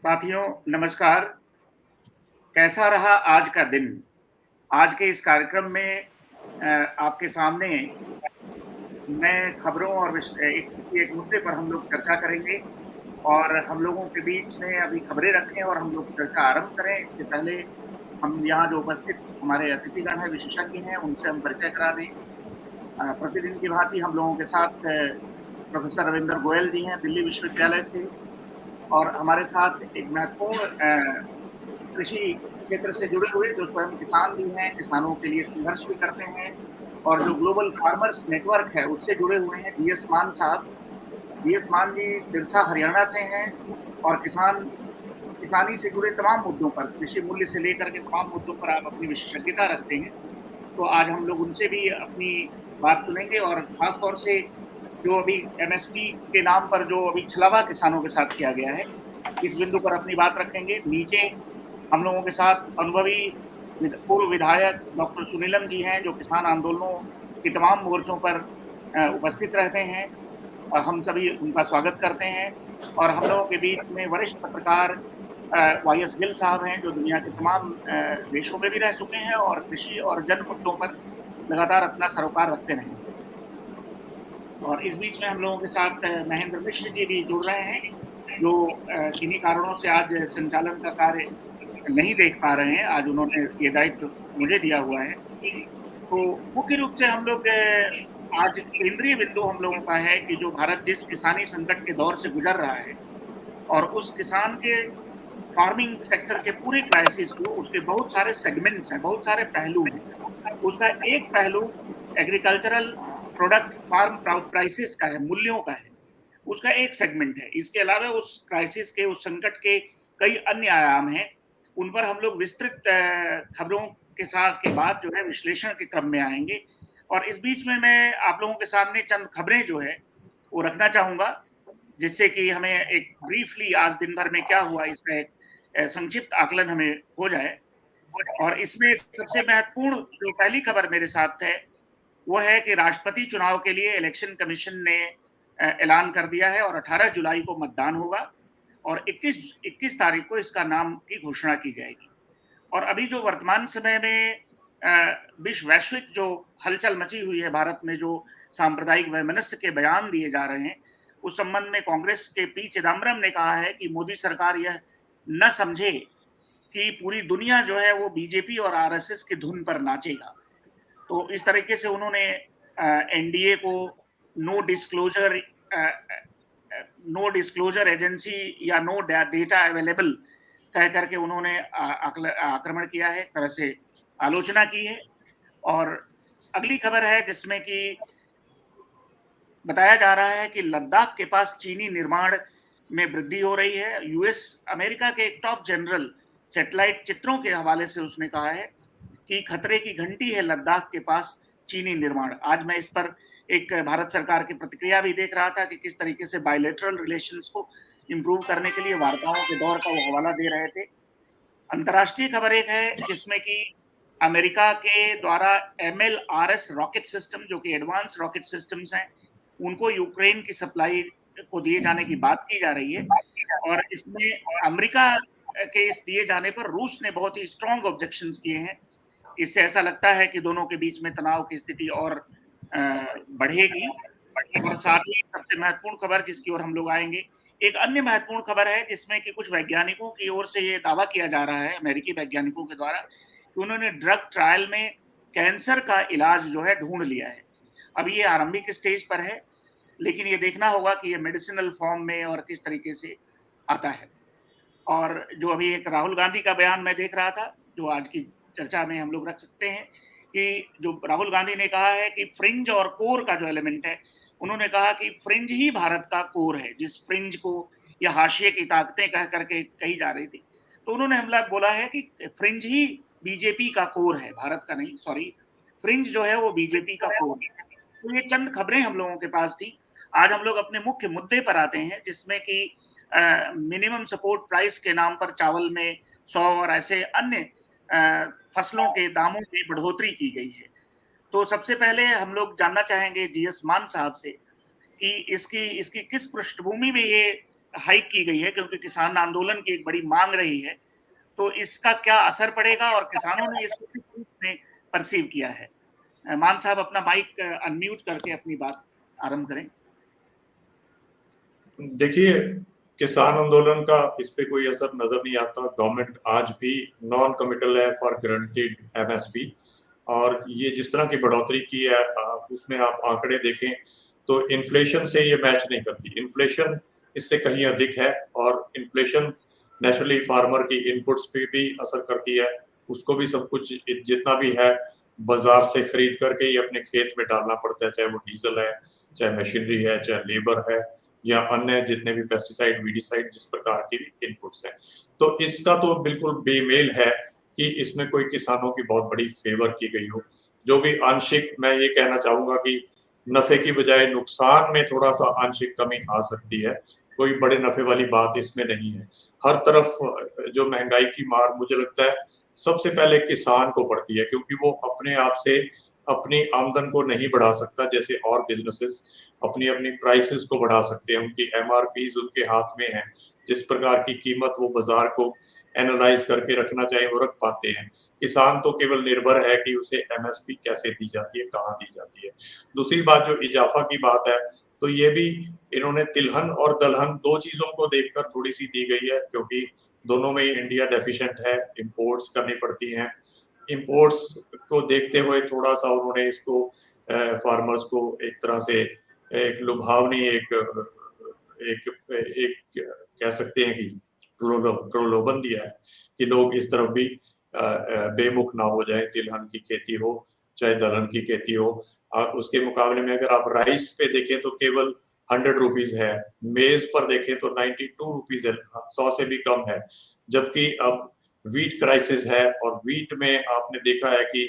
साथियों नमस्कार। कैसा रहा आज का दिन? आज के इस कार्यक्रम में आपके सामने मैं खबरों और एक मुद्दे पर हम लोग चर्चा करेंगे और हम लोगों के बीच में अभी खबरें रखें और हम लोग चर्चा आरंभ करें। इससे पहले हम यहाँ जो उपस्थित हमारे अतिथिगण हैं, विशेषज्ञ हैं, उनसे हम परिचय करा दें। प्रतिदिन की भांति हम लोगों के साथ प्रोफेसर रविंदर गोयल जी हैं दिल्ली विश्वविद्यालय से, और हमारे साथ एक महत्वपूर्ण कृषि क्षेत्र से जुड़े हुए जो स्वयं किसान भी हैं, किसानों के लिए संघर्ष भी करते हैं और जो ग्लोबल फार्मर्स नेटवर्क है उससे जुड़े हुए हैं जीएस मान साहब। जीएस मान जी सिरसा हरियाणा से हैं और किसानी से जुड़े तमाम मुद्दों पर, कृषि मूल्य से लेकर के तमाम मुद्दों पर आप अपनी विशेषज्ञता रखते हैं। तो आज हम लोग उनसे भी अपनी बात सुनेंगे और खास तौर से जो अभी एमएसपी के नाम पर जो अभी छलावा किसानों के साथ किया गया है, इस बिंदु पर अपनी बात रखेंगे। नीचे हम लोगों के साथ अनुभवी पूर्व विधायक डॉक्टर सुनीलम जी हैं, जो किसान आंदोलनों के तमाम मोर्चों पर उपस्थित रहते हैं। हम सभी उनका स्वागत करते हैं। और हम लोगों के बीच में वरिष्ठ पत्रकार वाई एस गिल साहब हैं, जो दुनिया के तमाम देशों में भी रह चुके हैं और कृषि और जन मुद्दों पर लगातार अपना सरोकार रखते रहे हैं। और इस बीच में हम लोगों के साथ महेंद्र मिश्र जी भी जुड़ रहे हैं, जो किन्हीं कारणों से आज संचालन का कार्य नहीं देख पा रहे हैं। आज उन्होंने ये दायित्व मुझे दिया हुआ है। तो मुख्य रूप से हम लोग आज केंद्रीय बिंदु हम लोगों का है कि जो भारत जिस किसानी संकट के दौर से गुजर रहा है और उस किसान के फार्मिंग सेक्टर के पूरे क्राइसिस को, उसके बहुत सारे सेगमेंट्स हैं, बहुत सारे पहलू हैं। उसका एक पहलू एग्रीकल्चरल प्रोडक्ट फार्म प्राइसेस का है, मूल्यों का है, उसका एक सेगमेंट है। इसके अलावा उस क्राइसिस के, उस संकट के कई अन्य आयाम हैं। उन पर हम लोग विस्तृत खबरों के साथ के बाद जो है विश्लेषण के क्रम में आएंगे। और इस बीच में मैं आप लोगों के सामने चंद खबरें जो है वो रखना चाहूंगा, जिससे कि हमें एक ब्रीफली आज दिन भर में क्या हुआ इसका एक संक्षिप्त आकलन हमें हो जाए। और इसमें सबसे महत्वपूर्ण जो पहली खबर मेरे साथ है वो है कि राष्ट्रपति चुनाव के लिए इलेक्शन कमीशन ने ऐलान कर दिया है और 18 जुलाई को मतदान होगा और 21 तारीख को इसका नाम की घोषणा की जाएगी। और अभी जो वर्तमान समय में विश्व वैश्विक जो हलचल मची हुई है, भारत में जो सांप्रदायिक वैमनस्य के बयान दिए जा रहे हैं, उस संबंध में कांग्रेस के पी चिदम्बरम ने कहा है कि मोदी सरकार यह न समझे कि पूरी दुनिया जो है वो बीजेपी और आरएसएस की धुन पर नाचेगा। तो इस तरीके से उन्होंने एनडीए को no disclosure no disclosure agency या नो डेटा अवेलेबल कह करके उन्होंने आक्रमण किया है, एक तरह से आलोचना की है। और अगली खबर है जिसमें कि बताया जा रहा है कि लद्दाख के पास चीनी निर्माण में वृद्धि हो रही है। यूएस अमेरिका के एक टॉप जनरल सैटेलाइट चित्रों के हवाले से उसने कहा है कि खतरे की घंटी है लद्दाख के पास चीनी निर्माण। आज मैं इस पर एक भारत सरकार की प्रतिक्रिया भी देख रहा था कि किस तरीके से बायलैटरल रिलेशंस को इंप्रूव करने के लिए वार्ताओं के दौर का वो हवाला दे रहे थे। अंतर्राष्ट्रीय खबर एक है जिसमें कि अमेरिका के द्वारा एमएलआरएस रॉकेट सिस्टम, जो कि एडवांस रॉकेट सिस्टम्स हैं, उनको यूक्रेन की सप्लाई को दिए जाने की बात की जा रही है। और इसमें अमेरिका के इस दिए जाने पर रूस ने बहुत ही स्ट्रॉन्ग ऑब्जेक्शंस किए हैं। इससे ऐसा लगता है कि दोनों के बीच में तनाव की स्थिति और बढ़ेगी। और साथ ही सबसे महत्वपूर्ण खबर जिसकी ओर हम लोग आएंगे, एक अन्य महत्वपूर्ण खबर है जिसमें कि कुछ वैज्ञानिकों की ओर से ये दावा किया जा रहा है, अमेरिकी वैज्ञानिकों के द्वारा, कि उन्होंने ड्रग ट्रायल में कैंसर का इलाज जो है ढूंढ लिया है। अभी ये आरंभिक स्टेज पर है, लेकिन ये देखना होगा कि ये मेडिसिनल फॉर्म में और किस तरीके से आता है। और जो अभी एक राहुल गांधी का बयान मैं देख रहा था, जो आज की चर्चा में हम लोग रख सकते हैं, कि जो राहुल गांधी ने कहा है कि फ्रिंज और कोर का जो एलिमेंट है, उन्होंने कहा कि फ्रिंज ही भारत का कोर है, जिस फ्रिंज को या हाशिए की ताकतें कह करके कही जा रही थी। तो उन्होंने हमला बोला है कि फ्रिंज ही बीजेपी का कोर है, भारत का नहीं, सॉरी, फ्रिंज जो है वो बीजेपी का कोर है। तो ये चंद खबरें हम लोगों के पास थी। आज हम लोग अपने मुख्य मुद्दे पर आते हैं, जिसमें कि मिनिमम सपोर्ट प्राइस के नाम पर चावल में 100 और ऐसे अन्य फसलों के दामों में बढ़ोतरी की गई है। तो सबसे पहले हम लोग जानना चाहेंगे जीएस मान साहब से कि इसकी इसकी किस पृष्ठभूमि में ये हाइक की गई है क्योंकि किसान आंदोलन की एक बड़ी मांग रही है, तो इसका क्या असर पड़ेगा और किसानों ने इसको किस रूप में परसीव किया है? मान साहब अपना माइक अनम्यूट करके अपनी बात आरंभ करें। देखिए, किसान आंदोलन का इस पे कोई असर नजर नहीं आता। गवर्नमेंट आज भी नॉन कमिटल है फॉर गारंटीड एमएसपी, और ये जिस तरह की बढ़ोतरी की है उसमें आप आंकड़े देखें तो इन्फ्लेशन से ये मैच नहीं करती। इन्फ्लेशन इससे कहीं अधिक है, और इन्फ्लेशन नेचुरली फार्मर की इनपुट्स पे भी असर करती है। उसको भी सब कुछ जितना भी है बाजार से खरीद करके ही अपने खेत में डालना पड़ता है, चाहे वो डीजल है, चाहे मशीनरी है, चाहे लेबर है, या अन्य जितने भी पेस्टिसाइड, वीडिसाइड, जिस प्रकार की इनपुट्स हैं। तो इसका तो बिल्कुल बेमेल है कि इसमें कोई किसानों की बहुत बड़ी फेवर की गई हो। जो भी आंशिक, मैं ये कहना चाहूंगा कि नफे की बजाय नुकसान में थोड़ा सा आंशिक कमी आ सकती है, कोई बड़े नफे वाली बात इसमें नहीं है। हर तरफ जो महंगाई की मार मुझे लगता है सबसे पहले किसान को पड़ती है, क्योंकि वो अपने आप से अपनी आमदन को नहीं बढ़ा सकता, जैसे और बिजनेसेस अपनी अपनी प्राइसेस को बढ़ा सकते हैं, उनकी एमआरपीज उनके हाथ में है। जिस प्रकार की कीमत वो बाजार को एनालाइज करके रखना चाहे वो रख पाते हैं। किसान तो केवल निर्भर है कि उसे एमएसपी कैसे दी जाती है, कहाँ दी जाती है। दूसरी बात जो इजाफा की बात है, तो ये भी इन्होंने तिलहन और दलहन दो चीजों को देखकर थोड़ी सी दी गई है, क्योंकि दोनों में ही इंडिया डेफिशिएंट है, इंपोर्ट्स करनी पड़ती हैं। इंपोर्ट्स को देखते हुए थोड़ा सा उन्होंने इसको फार्मर्स को एक तरह से एक लुभावनी एक एक एक कह सकते हैं कि प्रलोभन दिया है कि लोग इस तरफ भी बेमुख ना हो जाए, तिलहन की खेती हो चाहे दलहन की खेती हो। उसके मुकाबले में अगर आप राइस पे देखें तो केवल 100 रुपीज है, मेज पर देखें तो 92 रुपीज है, 100 से भी कम है। जबकि अब वीट क्राइसिस है, और वीट में आपने देखा है कि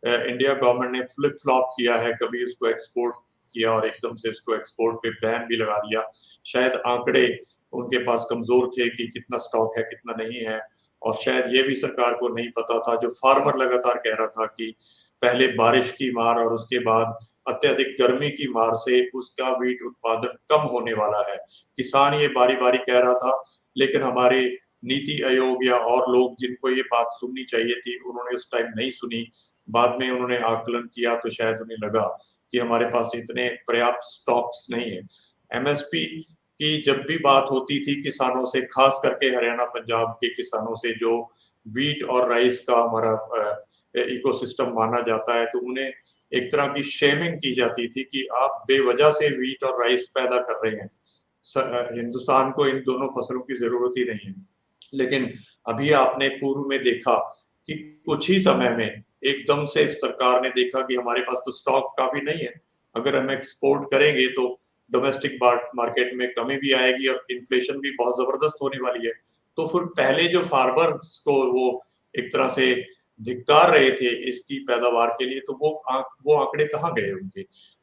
इंडिया गवर्नमेंट ने फ्लिप फ्लॉप किया है, कभी उसको एक्सपोर्ट किया और एकदम से उसको एक्सपोर्ट पे बैन भी लगा दिया। शायद आंकड़े उनके पास कमजोर थे कि कितना स्टॉक है कितना नहीं है, और शायद ये भी सरकार को नहीं पता था। जो फार्मर लगातार कह रहा था कि पहले बारिश की मार और उसके बाद अत्यधिक गर्मी की मार से उसका वीट उत्पादन कम होने वाला है। किसान ये बारी बारी कह रहा था, लेकिन हमारे नीति आयोग या और लोग जिनको ये बात सुननी चाहिए थी उन्होंने उस टाइम नहीं सुनी। बाद में उन्होंने आकलन किया तो शायद उन्हें लगा कि हमारे पास इतने पर्याप्त स्टॉक्स नहीं है। एमएसपी की जब भी बात होती थी किसानों से, खास करके हरियाणा पंजाब के किसानों से जो वीट और राइस का हमारा इकोसिस्टम माना जाता है, तो उन्हें एक तरह की शेमिंग की जाती थी कि आप बेवजह से वीट और राइस पैदा कर रहे हैं, हिंदुस्तान को इन दोनों फसलों की जरूरत ही नहीं है। लेकिन अभी आपने पूर्व में देखा कि कुछ ही समय में एकदम से सरकार ने देखा कि हमारे पास तो स्टॉक काफी नहीं है, अगर हम एक्सपोर्ट करेंगे तो डोमेस्टिक मार्केट में कमी भी आएगी और इन्फ्लेशन भी बहुत जबरदस्त होने वाली है। तो फिर पहले जो फार्मर्स को वो एक तरह से धिक्कार रहे थे इसकी पैदावार के लिए, तो वो आंकड़े कहाँ गए उनके।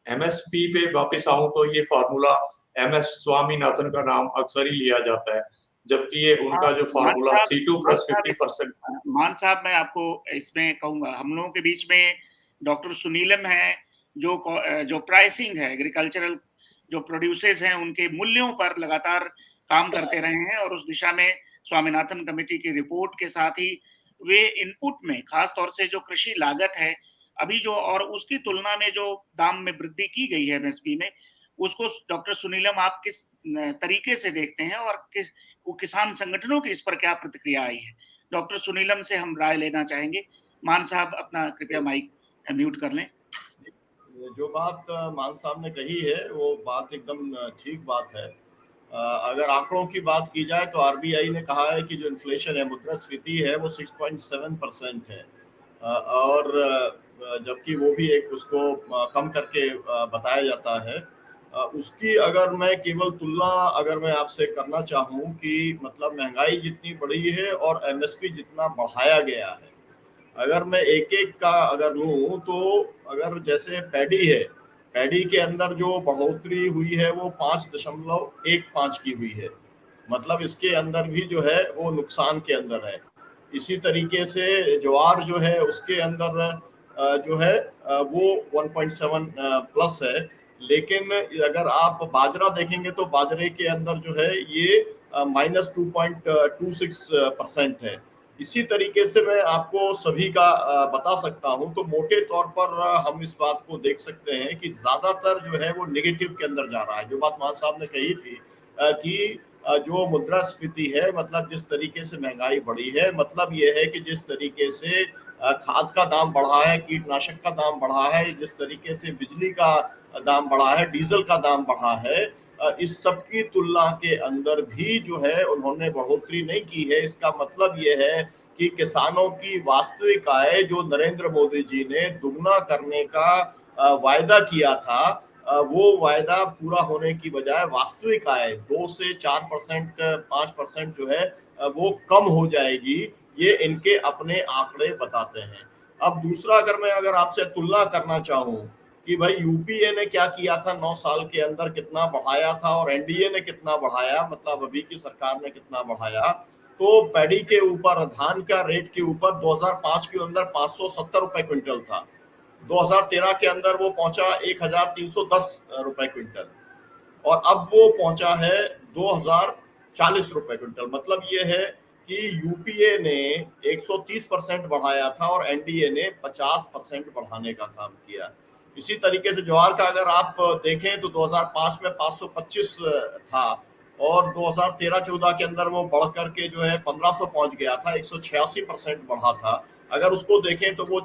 एमएसपी पे वापस आऊं तो ये फार्मूला एमएस स्वामीनाथन का नाम अक्सर ही लिया जाता है, जबकि ये उनका जो फार्मूला C2 प्लस 50%। मान साहब मैं आपको इसमें कहूंगा, हम लोगों के बीच में डॉक्टर सुनीलम है जो प्राइसिंग है, एग्रीकल्चरल जो प्रोड्यूसर्स हैं उनके मूल्यों पर लगातार काम करते रहे हैं, और उस दिशा में स्वामीनाथन कमेटी की रिपोर्ट के साथ ही वे इनपुट में खास तौर से जो कृषि लागत है अभी जो, और उसकी तुलना में जो दाम में वृद्धि की गई है एमएसपी में, उसको डॉक्टर सुनीलम आप किस तरीके से देखते हैं और वो किसान संगठनों की इस पर क्या प्रतिक्रिया आई है? डॉक्टर सुनीलम से हम राय लेना चाहेंगे। मान साहब अपना कृपया माइक म्यूट कर लें। जो बात मान साहब ने कही है वो बात एकदम ठीक बात है। अगर आंकड़ों की बात की जाए तो आरबीआई ने कहा है कि जो इन्फ्लेशन है, मुद्रास्फीति है, वो 6.7% है, और जबकि वो भी एक उसको कम करके बताया जाता है। उसकी अगर मैं केवल तुलना अगर मैं आपसे करना चाहूँ कि मतलब महंगाई जितनी बढ़ी है और एमएसपी जितना बढ़ाया गया है, अगर मैं एक एक का अगर लूँ तो अगर जैसे पैडी है, पैडी के अंदर जो बढ़ोतरी हुई है वो 5.15 की हुई है, मतलब इसके अंदर भी जो है वो नुकसान के अंदर है। इसी तरीके से ज्वार जो है उसके अंदर जो है वो 1.7 प्लस है। लेकिन अगर आप बाजरा देखेंगे तो बाजरे के अंदर जो है ये -2.26% है। इसी तरीके से मैं आपको सभी का बता सकता हूं, तो मोटे तौर पर हम इस बात को देख सकते हैं कि ज्यादातर जो है वो नेगेटिव के अंदर जा रहा है। जो बात मान साहब ने कही थी कि जो मुद्रास्फीति है, मतलब जिस तरीके से महंगाई बढ़ी है, मतलब ये है कि जिस तरीके से खाद का दाम बढ़ा है, कीटनाशक का दाम बढ़ा है, जिस तरीके से बिजली का दाम बढ़ा है, डीजल का दाम बढ़ा है, इस सब की तुलना के अंदर भी जो है उन्होंने बढ़ोतरी नहीं की है। इसका मतलब ये है कि किसानों की वास्तविक आय जो नरेंद्र मोदी जी ने दुगना करने का वायदा किया था, वो वायदा पूरा होने की बजाय वास्तविक आय 2 से 4%, 5% जो है वो कम हो जाएगी। ये इनके अपने आंकड़े बताते हैं। अब दूसरा, अगर आपसे तुलना करना चाहूं कि भाई यूपीए ने क्या किया था 9 साल के अंदर, कितना बढ़ाया था, और एनडीए ने कितना बढ़ाया, मतलब अभी की सरकार ने कितना बढ़ाया, तो पैडी के ऊपर, धान का रेट के ऊपर 2005 के अंदर 570 रुपए क्विंटल था। 2013 के अंदर वो पहुंचा 1310 रुपए क्विंटल, और अब वो पहुंचा है 2040 रुपए क्विंटल। मतलब ये है कि यूपीए ने 130% बढ़ाया था और एनडीए ने 50% बढ़ाने का काम किया। इसी तरीके से ज्वार का अगर आप देखें तो 2005 में 525 था, और 2013-14 के अंदर वो बढ़ करके जो है 1500 पहुंच गया था, 186% बढ़ा था। अगर उसको देखें तो वो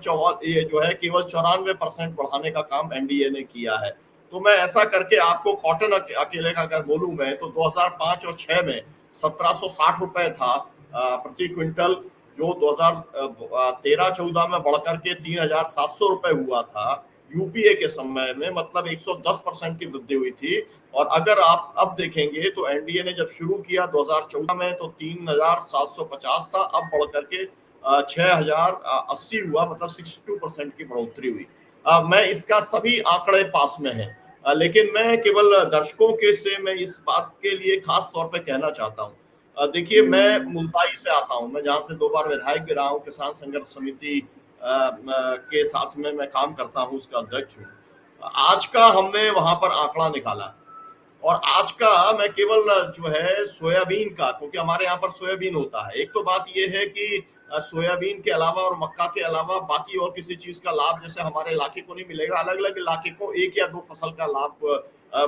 ये जो है केवल 94% बढ़ाने का काम एनडीए ने किया है। तो मैं ऐसा करके आपको कॉटन अकेले का अगर बोलूं मैं, तो 2005 और 6 में 1760 रुपए था प्रति क्विंटल, जो 2013-14 में बढ़कर के 3700 रुपए हुआ था यूपीए के समय में, मतलब 110% की वृद्धि हुई थी। और अगर आप अब देखेंगे तो एनडीए ने जब शुरू किया 2014 में तो 3750 था, अब बढ़कर के 6080 हुआ, मतलब 62% की बढ़ोतरी हुई। मैं इसका सभी आंकड़े पास में हैं, लेकिन मैं केवल दर्शकों के से मैं इस बात के लिए खास तौर पे कहना चाहता हूँ। देखिए, मैं मुल्ताई से आता हूँ, मैं जहाँ से 2 बार विधायक भी रहा हूँ, किसान संघर्ष समिति के साथ में मैं काम करता हूँ, उसका अध्यक्ष हूँ। आज का हमने वहां पर आंकड़ा निकाला, और आज का मैं केवल जो है सोयाबीन का, क्योंकि हमारे यहाँ पर सोयाबीन होता है। एक तो बात यह है कि सोयाबीन के अलावा और मक्का के अलावा बाकी और किसी चीज का लाभ जैसे हमारे इलाके को नहीं मिलेगा। अलग अलग इलाके को 1 या 2 फसल का लाभ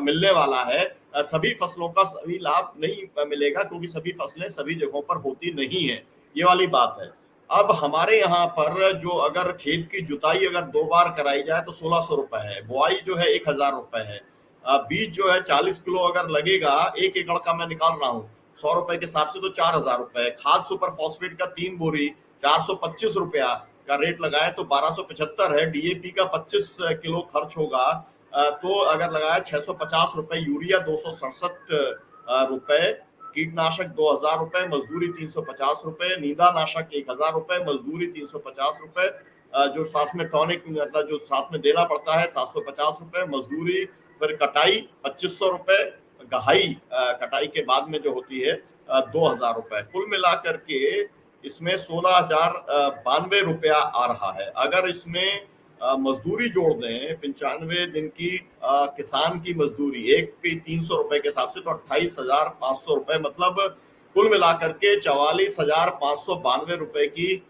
मिलने वाला है। सभी फसलों का सभी लाभ नहीं मिलेगा, क्योंकि सभी फसलें सभी जगहों पर होती नहीं है, ये वाली बात है। अब हमारे यहाँ पर जो अगर खेत की जुताई अगर 2 बार कराई जाए तो 1600 रुपए है, बुआई जो है 1000 रुपए है, बीज जो है 40 किलो अगर लगेगा 1 एकड़ का, मैं निकाल रहा हूँ 100 रुपए के हिसाब से, तो 4000 रुपए। खाद सुपर फॉस्फेट का 3 बोरी 425 रुपया का रेट लगाए तो 1275 है। डीएपी का 25 किलो खर्च होगा, तो अगर लगाए 650 रुपए। यूरिया 267 रुपए, कीटनाशक 2000 रुपए, मजदूरी 350 रुपए, नींदानाशक 1000 रुपए, मजदूरी 350 रुपए, जो साथ में टॉनिक मतलब जो साथ में देना पड़ता है 750 रुपए, मजदूरी पर कटाई 2500 रुपए, गहाई कटाई के बाद में जो होती है 2000 रुपए। कुल मिलाकर के इसमें 16,092 रुपया आ रहा है। अगर इसमें मजदूरी जोड़ दें 95 दिन की किसान की मजदूरी, एक की 300 रुपए के हिसाब से, तो 28,500 रुपए, मतलब कुल मिलाकर के 44,592 रुपए की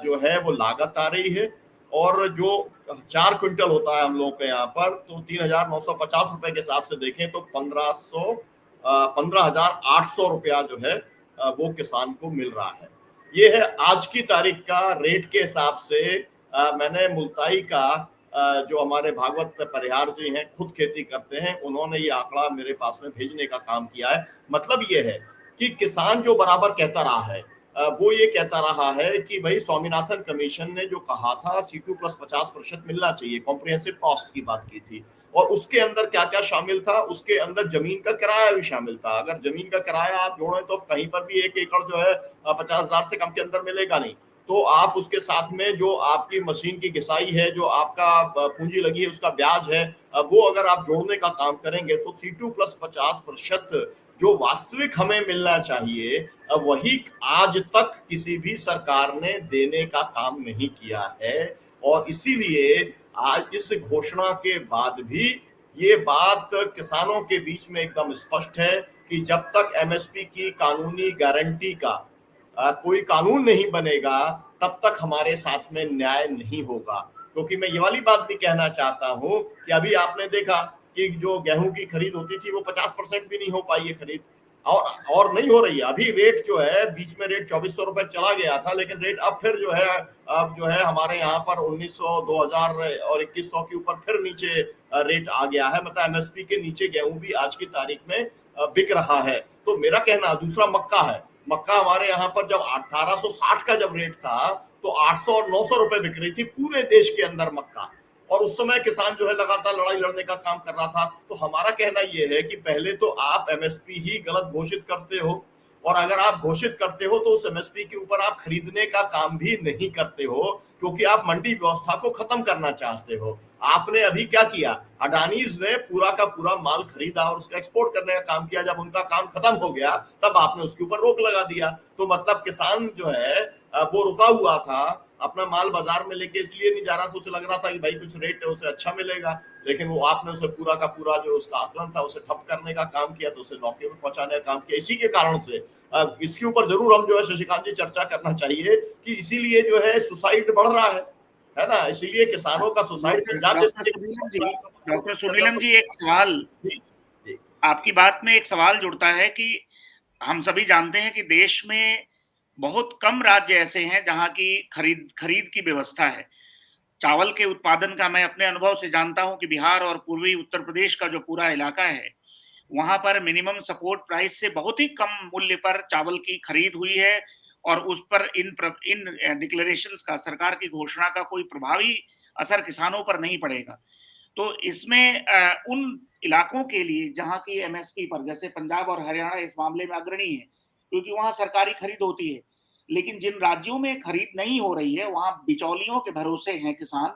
जो है वो लागत आ रही है। और जो 4 क्विंटल होता है हम लोगों के यहाँ पर, तो 3,950 रुपए के हिसाब से देखें तो 15,800 रुपया जो है वो किसान को मिल रहा है। ये है आज की तारीख का रेट के हिसाब से। मैंने मुल्ताई का जो हमारे भागवत परिहार जी हैं, खुद खेती करते हैं, उन्होंने ये आंकड़ा मेरे पास में भेजने का काम किया है। मतलब ये है कि किसान जो बराबर कहता रहा है, वो ये कहता रहा है कि भाई स्वामीनाथन कमीशन ने जो कहा था C2 प्लस 50% मिलना चाहिए, कॉम्प्रिहेंसिव कॉस्ट की बात की थी, और उसके अंदर क्या क्या शामिल था, उसके अंदर जमीन का किराया भी शामिल था। अगर जमीन का किराया आप जोड़ें तो कहीं पर भी 1 एकड़ जो है 50,000 से कम के अंदर मिलेगा नहीं। तो आप उसके साथ में जो आपकी मशीन की घिसाई है, जो आपका पूंजी लगी है, उसका ब्याज है, वो अगर आप जोड़ने का काम करेंगे तो C2 प्लस 50% जो वास्तविक हमें मिलना चाहिए, वही आज तक किसी भी सरकार ने देने का काम नहीं किया है। और इसीलिए आज इस घोषणा के बाद भी ये बात किसानों के बीच में एकदम स्पष्ट है कि जब तक एमएसपी की कानूनी गारंटी का कोई कानून नहीं बनेगा तब तक हमारे साथ में न्याय नहीं होगा। क्योंकि मैं ये वाली बात भी कहना चाहता हूं कि अभी आपने देखा कि जो गेहूं की खरीद होती थी वो 50% भी नहीं हो पाई है खरीद, और नहीं हो रही है। अभी रेट जो है, बीच में रेट 2400 रुपए चला गया था, लेकिन रेट अब फिर जो है, अब जो है हमारे यहाँ पर 1900, 2000 और 2100 के ऊपर फिर नीचे रेट आ गया है। मतलब एमएसपी के नीचे गेहूं भी आज की तारीख में बिक रहा है। तो मेरा कहना, दूसरा मक्का है। मक्का हमारे यहाँ पर जब 1860 का जब रेट था तो 800 और 900 रुपए बिक रही थी पूरे देश के अंदर मक्का, और उस समय किसान जो है लगातार लड़ाई लड़ने का काम कर रहा था। तो हमारा कहना यह है कि पहले तो आप एमएसपी ही गलत घोषित करते हो, और अगर आप घोषित करते हो तो उस एमएसपी के ऊपर आप खरीदने का काम भी नहीं करते हो, क्योंकि आप मंडी व्यवस्था को खत्म करना चाहते हो। आपने अभी क्या किया, अडानीज ने पूरा का पूरा माल खरीदा और उसका एक्सपोर्ट करने का काम किया। जब उनका काम खत्म हो गया तब आपने उसके ऊपर रोक लगा दिया। तो मतलब किसान जो है वो रुका हुआ था, अपना माल बाजार में लेके इसलिए नहीं जा रहा था, उसे लग रहा था कि भाई कुछ रेट है उसे अच्छा मिलेगा, लेकिन वो आपने उसे पूरा का पूरा जो उसका आकलन था उसे ठप करने का काम किया, तो उसे नौकरी में पहुंचाने का काम किया। इसी के कारण से इसके ऊपर जरूर हम जो है शशिकांत जी चर्चा करना चाहिए कि इसीलिए जो है सुसाइड बढ़ रहा है ना, इसीलिए किसानों का सुसाइड पंजाब डॉक्टर सुनीलम जी एक सवाल, आपकी बात में एक सवाल जुड़ता है कि हम सभी जानते हैं कि देश में बहुत कम राज्य ऐसे हैं जहां की खरीद की व्यवस्था है। चावल के उत्पादन का मैं अपने अनुभव से जानता हूं कि बिहार और पूर्वी उत्तर प्रदेश का जो पूरा इलाका है, वहां पर मिनिमम सपोर्ट प्राइस से बहुत ही कम मूल्य पर चावल की खरीद हुई है, और उस पर इन डिक्लेरेशंस का, सरकार की घोषणा का कोई प्रभावी असर किसानों पर नहीं पड़ेगा। तो इसमें उन इलाकों के लिए जहां की एमएसपी पर, जैसे पंजाब और हरियाणा इस मामले में अग्रणी है क्योंकि वहां सरकारी खरीद होती है, लेकिन जिन राज्यों में खरीद नहीं हो रही है वहां बिचौलियों के भरोसे हैं किसान,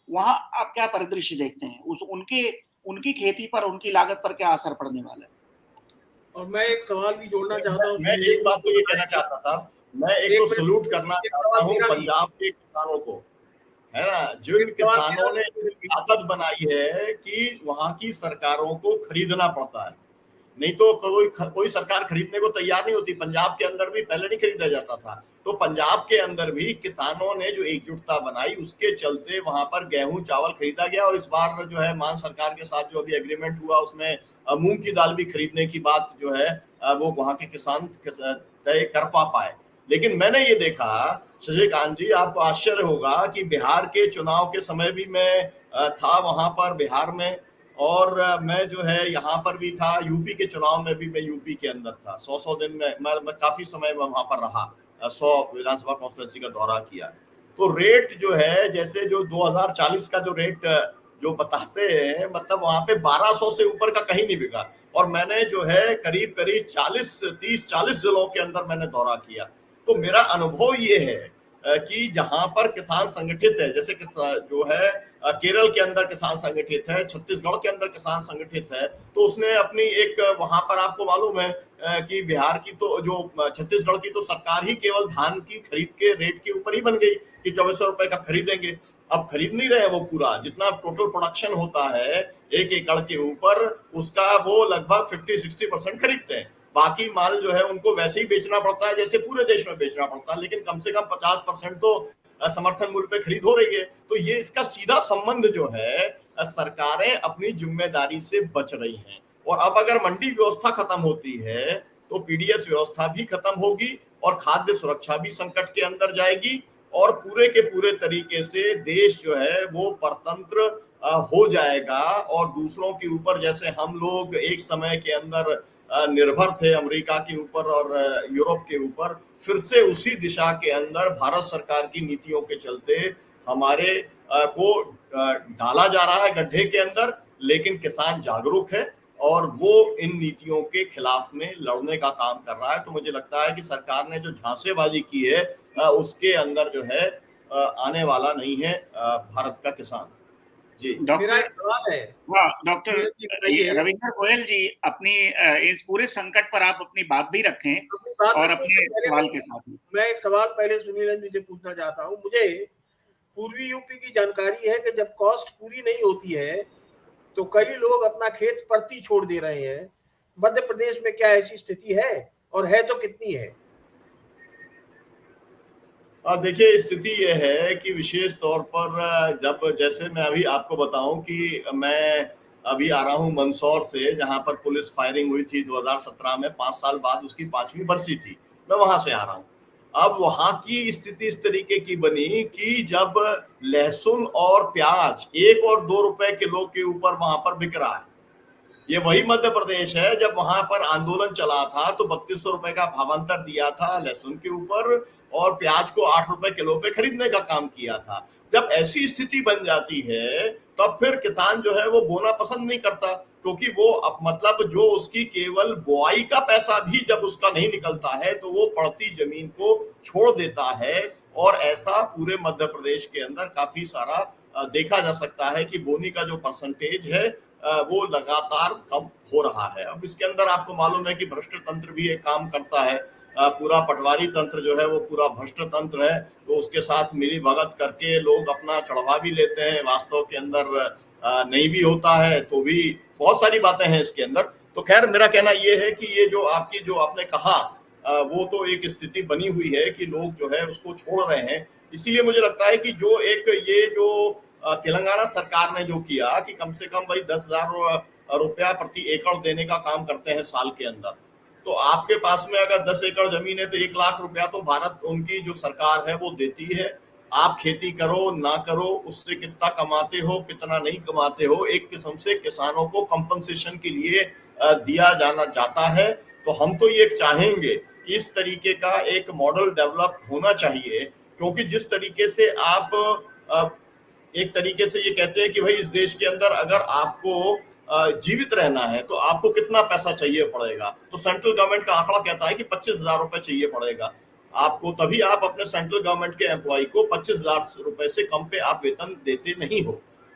वहां आप क्या परिदृश्य देखते हैं? उनकी खेती पर, उनकी लागत पर क्या असर पड़ने वाला है? और मैं एक सवाल भी जोड़ना चाहता हूँ। मैं एक बात तो ये कहना चाहता था, मैं एक तो सलूट करना चाहता हूँ पंजाब के किसानों को, है ना, जिन किसानों ने आदत बनाई है कि वहां की सरकारों को खरीदना पड़ता है, नहीं तो कोई सरकार खरीदने को तैयार नहीं होती। पंजाब के अंदर भी पहले नहीं खरीदा जाता था, तो पंजाब के अंदर भी किसानों ने जो एकजुटता बनाई उसके चलते वहां पर गेहूं चावल खरीदा गया। और इस बार जो है मान सरकार के साथ जो अभी एग्रीमेंट हुआ उसमें मूंग की दाल भी खरीदने की बात जो है वो वहां के किसान तय कर पाए। लेकिन मैंने ये देखा शशिकांत जी, आपको आश्चर्य होगा कि बिहार के चुनाव के समय भी मैं था वहां पर बिहार में, और मैं जो है यहाँ पर भी था, यूपी के चुनाव में भी मैं यूपी के अंदर था। 100 दिन में मैं काफी समय में वहां पर रहा, 100 विधानसभा कॉन्स्टिट्यूंसी का दौरा किया। तो रेट जो है, जैसे जो 2040 का जो रेट जो बताते हैं, मतलब वहां पे 1200 से ऊपर का कहीं नहीं बिका। और मैंने जो है करीब करीब 30-40 जिलों के अंदर मैंने दौरा किया। तो मेरा अनुभव ये है कि जहां पर किसान संगठित है, जैसे जो है केरल के अंदर किसान संगठित है, छत्तीसगढ़ के अंदर किसान संगठित है, तो उसने अपनी एक वहां पर आपको मालूम है कि बिहार की तो जो छत्तीसगढ़ की तो सरकार ही केवल धान की खरीद के रेट के ऊपर ही बन गई कि 2400 रुपए का खरीदेंगे। अब खरीद नहीं रहे वो पूरा, जितना टोटल प्रोडक्शन होता है 1 एकड़ के ऊपर, उसका वो लगभग 50-60% खरीदते हैं। बाकी माल जो है उनको वैसे ही बेचना पड़ता है जैसे पूरे देश में बेचना पड़ता है, लेकिन कम से कम 50% तो समर्थन मूल्य पे खरीद हो रही है। तो ये इसका सीधा संबंध जो है, सरकारें अपनी जिम्मेदारी से बच रही हैं। और अब अगर मंडी व्यवस्था खत्म होती है तो पीडीएस व्यवस्था भी खत्म होगी और खाद्य सुरक्षा भी संकट के अंदर जाएगी, और पूरे के पूरे तरीके से देश जो है वो परतंत्र हो जाएगा। और दूसरों के ऊपर, जैसे हम लोग एक समय के अंदर निर्भर थे अमेरिका के ऊपर और यूरोप के ऊपर, फिर से उसी दिशा के अंदर भारत सरकार की नीतियों के चलते हमारे को डाला जा रहा है गड्ढे के अंदर। लेकिन किसान जागरूक है और वो इन नीतियों के खिलाफ में लड़ने का काम कर रहा है। तो मुझे लगता है कि सरकार ने जो झांसेबाजी की है उसके अंदर जो है आने वाला नहीं है भारत का किसान। जी, मेरा एक सवाल है। डॉक्टर रविंद्र गोयल जी, अपनी इस पूरे संकट पर आप अपनी बात भी रखें और अपने सवाल के साथ। मैं एक सवाल पहले सुनील जी से पूछना चाहता हूँ। मुझे पूर्वी यूपी की जानकारी है कि जब कॉस्ट पूरी नहीं होती है तो कई लोग अपना खेत परती छोड़ दे रहे हैं। मध्य प्रदेश में क्या ऐसी स्थिति है, और है तो कितनी है? देखिए, स्थिति ये है कि विशेष तौर पर जब जैसे मैं अभी आपको बताऊं कि मैं अभी आ रहा हूं मंदसौर से, जहां पर पुलिस फायरिंग हुई थी 2017 में, 5 साल बाद उसकी 5वीं बरसी थी। मैं वहां से आ रहा हूं। अब वहां की स्थिति इस तरीके की बनी कि जब लहसुन और प्याज 1 और 2 रुपए किलो के ऊपर वहां पर बिक रहा है। ये वही मध्य प्रदेश है जब वहां पर आंदोलन चला था तो 3200 रुपए का भावांतर दिया था लहसुन के ऊपर, और प्याज को 8 रुपए किलो पे खरीदने का काम किया था। जब ऐसी स्थिति बन जाती है तब फिर किसान जो है वो बोना पसंद नहीं करता, क्योंकि वो अब मतलब जो उसकी केवल बुआई का पैसा भी जब उसका नहीं निकलता है तो वो पड़ती जमीन को छोड़ देता है। और ऐसा पूरे मध्य प्रदेश के अंदर काफी सारा देखा जा सकता है कि बोनी का जो परसेंटेज है वो लगातार कम हो रहा है। अब इसके अंदर आपको मालूम है कि भ्रष्ट तंत्र भी एक काम करता है। पूरा पटवारी तंत्र जो है वो पूरा भ्रष्ट तंत्र है, तो उसके साथ मिली भगत करके लोग अपना चढ़वा भी लेते हैं। वास्तव के अंदर नहीं भी होता है तो भी बहुत सारी बातें हैं इसके अंदर। तो खैर, मेरा कहना ये है कि ये जो आपने कहा वो तो एक स्थिति बनी हुई है कि लोग जो है उसको छोड़ रहे हैं। इसीलिए मुझे लगता है कि जो एक ये जो तेलंगाना सरकार ने जो किया कि कम से कम भाई 10,000 रुपया प्रति एकड़ देने का काम करते हैं साल के अंदर, तो आपके पास में अगर 10 एकड़ जमीन है तो 1 लाख रुपया तो भारत उनकी जो सरकार है वो देती है। आप खेती करो ना करो, उससे कितना कमाते हो कितना नहीं कमाते हो, एक किस्म से किसानों को कंपनसेशन के लिए दिया जाता है। तो हम तो ये चाहेंगे कि इस तरीके का एक मॉडल डेवलप होना चाहिए, क्योंकि जिस तरीके से आप एक तरीके से ये कहते हैं कि भाई इस देश के अंदर अगर आपको जीवित रहना है तो आपको कितना पैसा चाहिए पड़ेगा, तो सेंट्रल गवर्नमेंट का आंकड़ा कहता है कि 25,000 रुपए चाहिए पड़ेगा आपको, तभी आप अपने सेंट्रल गवर्नमेंट के एम्प्लॉय को 25,000 रुपए से कम पे आप वेतन देते नहीं हो।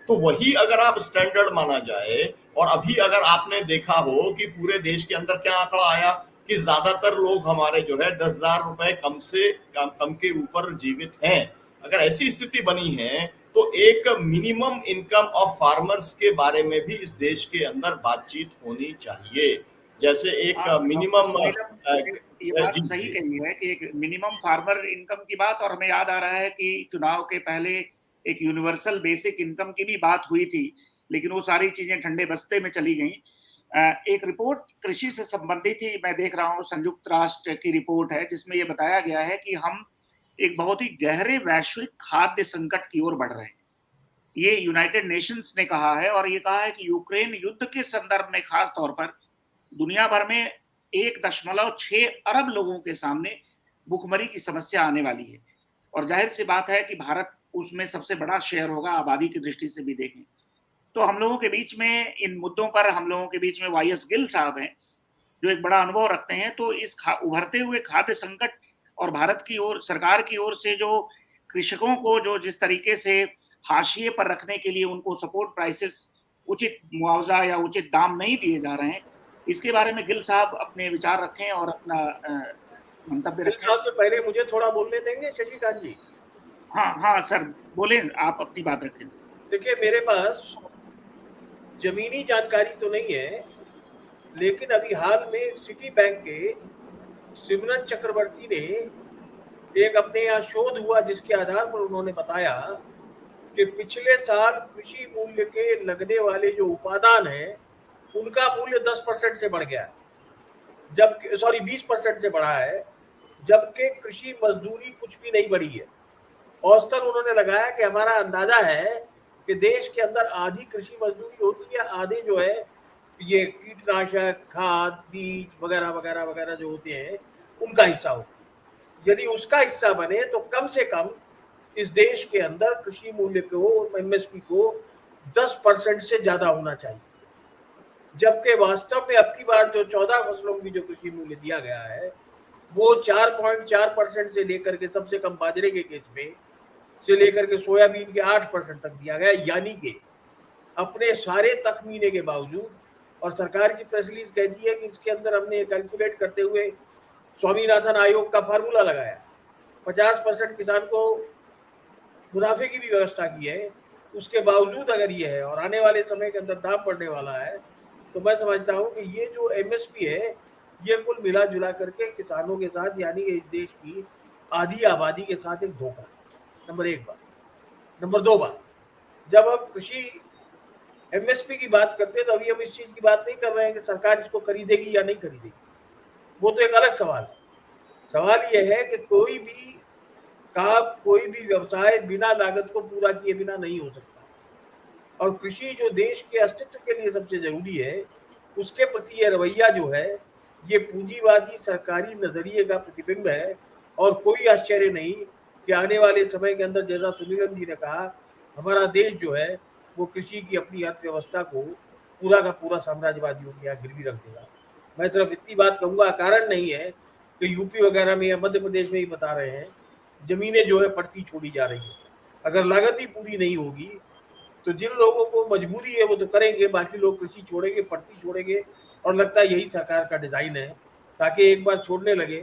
तो वही अगर आप स्टैंडर्ड माना जाए, और अभी अगर आपने देखा हो कि पूरे देश के अंदर क्या आंकड़ा आया कि ज्यादातर लोग हमारे जो है 10,000 रुपए कम के ऊपर जीवित हैं। अगर ऐसी स्थिति बनी है तो एक मिनिमम इनकम ऑफ फार्मर्स के बारे में भी इस देश के अंदर बातचीत होनी चाहिए। जैसे एक मिनिमम ये बात सही कही है कि एक मिनिमम फार्मर इनकम की बात, और हमें याद आ रहा है कि चुनाव के पहले एक यूनिवर्सल बेसिक इनकम की भी बात हुई थी, लेकिन वो सारी चीजें ठंडे बस्ते में चली गई। एक रिपोर्ट कृषि से संबंधित ही मैं देख रहा हूँ, संयुक्त राष्ट्र की रिपोर्ट है, जिसमें ये बताया गया है कि हम एक बहुत ही गहरे वैश्विक खाद्य संकट की ओर बढ़ रहे हैं। ये यूनाइटेड नेशंस ने कहा है, और ये कहा है कि यूक्रेन युद्ध के संदर्भ में खास तौर पर दुनिया भर में 1.6 अरब लोगों के सामने भूखमरी की समस्या आने वाली है। और जाहिर सी बात है कि भारत उसमें सबसे बड़ा शेयर होगा, आबादी की दृष्टि से भी देखें तो। हम लोगों के बीच में इन मुद्दों पर हम लोगों के बीच में वाईएस गिल साहब हैं, जो एक बड़ा अनुभव रखते हैं। तो इस उभरते हुए खाद्य संकट और भारत की ओर, सरकार की ओर से जो कृषकों को जो जिस तरीके से हाशिए पर रखने के लिए उनको सपोर्ट प्राइसेस, उचित मुआवजा या उचित दाम नहीं दिए जा रहे हैं, इसके बारे में गिल साहब अपने विचार रखें और अपना मंतव्य रखें। साहब से पहले मुझे थोड़ा बोलने देंगे शशिकांत जी? हाँ सर, बोले, आप अपनी बात रखें। देखिए, मेरे पास जमीनी जानकारी तो नहीं है, लेकिन अभी हाल में सिटी बैंक के सिमरन चक्रवर्ती ने एक अपने यहाँ शोध हुआ, जिसके आधार पर उन्होंने बताया कि पिछले साल कृषि मूल्य के लगने वाले जो उपादान हैं उनका मूल्य 10% से बढ़ गया, जब 20% से बढ़ा है, जबकि कृषि मजदूरी कुछ भी नहीं बढ़ी है। औसतन उन्होंने लगाया कि हमारा अंदाजा है कि देश के अंदर आधी कृषि मजदूरी होती है, आधे जो है ये कीटनाशक, खाद, बीज वगैरह वगैरह वगैरह जो होते हैं उनका हिस्सा हो। यदि उसका हिस्सा बने तो कम से कम इस देश के अंदर कृषि मूल्य को, एमएसपी को 10% से ज्यादा होना चाहिए, जबकि वास्तव में अब की बार जो 14 फसलों की जो कृषि मूल्य दिया गया है वो 4.4% से लेकर के, सबसे कम बाजरे के केस में से लेकर के सोयाबीन के 8% तक दिया गया। यानी कि अपने सारे तखमीने के बावजूद, और सरकार की प्रेस रिलीज कहती है कि इसके अंदर हमने कैलकुलेट करते हुए स्वामीनाथन आयोग का फार्मूला लगाया, 50% किसान को मुनाफे की भी व्यवस्था की है, उसके बावजूद अगर ये है और आने वाले समय के अंदर दाम बढ़ने वाला है, तो मैं समझता हूँ कि ये जो एमएसपी है, ये कुल मिला जुला करके किसानों के साथ, यानी कि इस देश की आधी आबादी के साथ एक धोखा है। नंबर 1 बात। नंबर 2 बात, जब हम कृषि एमएसपी की बात करते हैं तो अभी हम इस चीज की बात नहीं कर रहे हैं कि सरकार इसको खरीदेगी या नहीं खरीदेगी, वो तो एक अलग सवाल है। सवाल यह है कि कोई भी काम, कोई भी व्यवसाय बिना लागत को पूरा किए बिना नहीं हो सकता, और कृषि जो देश के अस्तित्व के लिए सबसे जरूरी है, उसके प्रति यह रवैया जो है, ये पूंजीवादी सरकारी नजरिए का प्रतिबिंब है। और कोई आश्चर्य नहीं कि आने वाले समय के अंदर, जैसा सुनीलम जी ने कहा, हमारा देश जो है वो कृषि की अपनी अर्थव्यवस्था को पूरा का पूरा साम्राज्यवादियों के यहाँ गिरवी रख देगा। मैं सिर्फ इतनी बात कहूंगा, कारण नहीं है कि यूपी वगैरह में या मध्य प्रदेश में ही बता रहे हैं, जमीनें जो है पड़ती छोड़ी जा रही है। अगर लागत ही पूरी नहीं होगी तो जिन लोगों को मजबूरी है वो तो करेंगे, बाकी लोग कृषि छोड़ेंगे, पड़ती छोड़ेंगे। और लगता है यही सरकार का डिजाइन है, ताकि एक बार छोड़ने लगे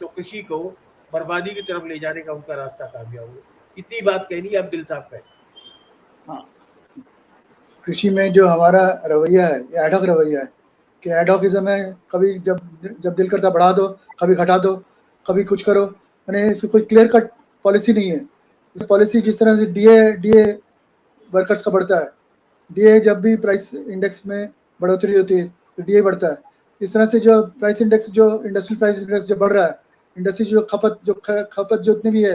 तो कृषि को बर्बादी की तरफ ले जाने का उनका रास्ता कामयाब हो। इतनी बात कहनी अब दिल साहब कहें। हाँ, कृषि में जो हमारा रवैया है, ये एडहॉक रवैया है कि एडहॉकिज्म है। कभी जब जब दिल करता बढ़ा दो, कभी घटा दो, कभी कुछ करो, यानी इसकी कोई क्लियर कट पॉलिसी नहीं है। इस पॉलिसी जिस तरह से डीए वर्कर्स का बढ़ता है, डीए जब भी प्राइस इंडेक्स में बढ़ोतरी होती है तो डीए बढ़ता है। इस तरह से जो प्राइस इंडेक्स, जो इंडस्ट्रियल प्राइस इंडेक्स जो बढ़ रहा है, इंडस्ट्री जो खपत जितने भी है,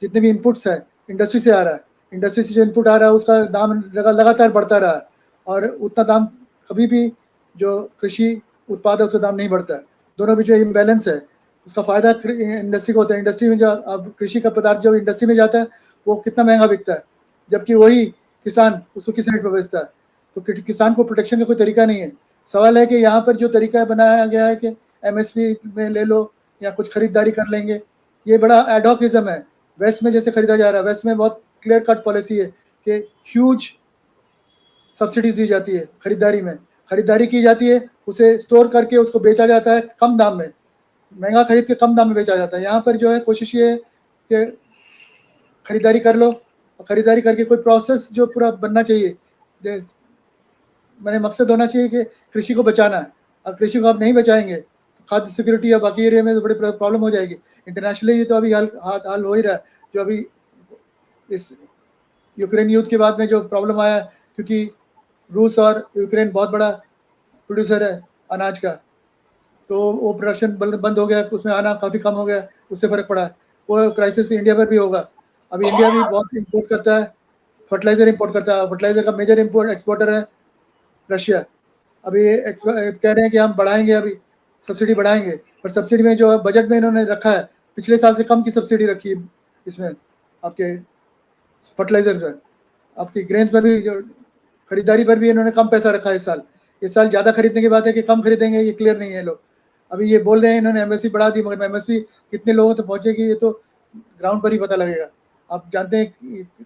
जितने भी इनपुट्स है इंडस्ट्री से आ रहा है, इंडस्ट्री से जो इनपुट आ रहा है उसका दाम लगातार बढ़ता रहा है, और उतना दाम कभी भी जो कृषि उत्पाद है उसका दाम नहीं बढ़ता है। दोनों बीच में इम्बैलेंस है, उसका फायदा इंडस्ट्री को होता है। इंडस्ट्री में जो अब कृषि का पदार्थ जब इंडस्ट्री में जाता है वो कितना महंगा बिकता है, जबकि वही किसान उसको किस रेट पर बेचता है। तो किसान को प्रोटेक्शन का कोई तरीका नहीं है। सवाल है कि यहाँ पर जो तरीका बनाया गया है कि एमएसपी में ले लो या कुछ खरीदारी कर लेंगे, ये बड़ा एडहॉकिज्म है। वेस्ट में जैसे खरीदा जा रहा है, वेस्ट में बहुत क्लियर कट पॉलिसी है कि ह्यूज सब्सिडीज दी जाती है, खरीदारी की जाती है, उसे स्टोर करके उसको बेचा जाता है कम दाम में, महंगा खरीद के कम दाम में बेचा जाता है। यहाँ पर जो है कोशिश ये है कि खरीदारी कर लो, और खरीदारी करके कोई प्रोसेस जो पूरा बनना चाहिए, मैंने मकसद होना चाहिए कि कृषि को बचाना है। अब कृषि को आप नहीं बचाएंगे तो खाद्य सिक्योरिटी या बाकी एरिया में तो बड़ी प्रॉब्लम हो जाएगी। इंटरनेशनली तो अभी हाल हो ही रहा है, जो अभी इस यूक्रेन युद्ध के बाद में जो प्रॉब्लम आया, क्योंकि रूस और यूक्रेन बहुत बड़ा प्रोड्यूसर है अनाज का, तो वो प्रोडक्शन बंद हो गया, उसमें आना काफ़ी कम हो गया, उससे फ़र्क पड़ा। वो क्राइसिस इंडिया पर भी होगा। अभी इंडिया भी बहुत इंपोर्ट करता है, फर्टिलाइज़र इंपोर्ट करता है, फर्टिलाइज़र का मेजर एक्सपोर्टर है रशिया। अभी कह रहे हैं कि हम बढ़ाएंगे, अभी सब्सिडी बढ़ाएंगे, पर सब्सिडी में जो बजट में इन्होंने रखा है पिछले साल से कम की सब्सिडी रखी है इसमें, आपके फर्टिलाइज़र पर, आपकी ग्रेन्स पर भी, जो खरीदारी पर भी इन्होंने कम पैसा रखा है इस साल ज़्यादा खरीदने की बात है कि कम खरीदेंगे, ये क्लियर नहीं है। लोग अभी ये बोल रहे हैं इन्होंने एमएसपी बढ़ा दी, मगर एमएसपी कितने लोगों तक पहुँचेगी ये तो ग्राउंड पर ही पता लगेगा। आप जानते हैं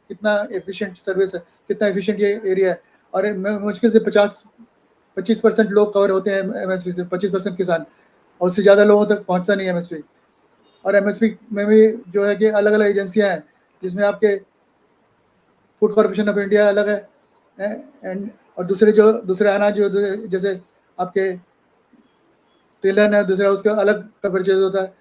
कितना एफिशिएंट सर्विस है, कितना एफिशिएंट ये एरिया है, और मुश्किल से 25% लोग कवर होते हैं एमएसपी से, 25% किसान, और उससे ज़्यादा लोगों तक पहुँचता नहीं है एमएसपी। और एमएसपी में भी जो है कि अलग अलग एजेंसियाँ हैं, जिसमें आपके फूड कॉर्पोरेशन ऑफ इंडिया अलग है, एंड और दूसरे अनाज जो जैसे आपके तिलहन है, दूसरा उसका अलग का परचेज होता है,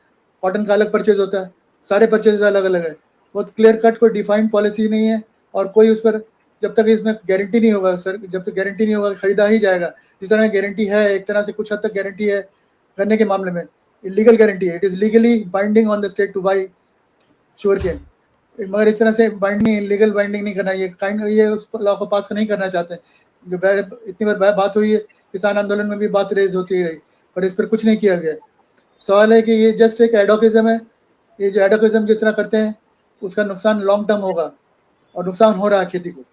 कॉटन का अलग परचेज होता है, सारे परचेज अलग अलग है। बहुत क्लियर कट कोई डिफाइंड पॉलिसी नहीं है, और कोई उस पर जब तक इसमें गारंटी नहीं होगा सर, जब तक गारंटी नहीं होगा खरीदा ही जाएगा। जिस तरह गारंटी है, एक तरह से कुछ हद तक गारंटी है गन्ने के मामले में, लीगल गारंटी है, it is legally binding on the state two by sugarcane, मगर इस तरह से बाइंडिंग, लीगल बाइंडिंग नहीं करना, ये उस लॉ को पास नहीं करना चाहते। जो इतनी बार बात हुई है, किसान आंदोलन में भी बात रेज होती ही रही, पर इस पर कुछ नहीं किया गया। सवाल है कि ये जस्ट एक एडहॉकिज्म है। ये जो एडहॉकिज्म जिस तरह करते हैं उसका नुकसान लॉन्ग टर्म होगा, और नुकसान हो रहा है खेती को।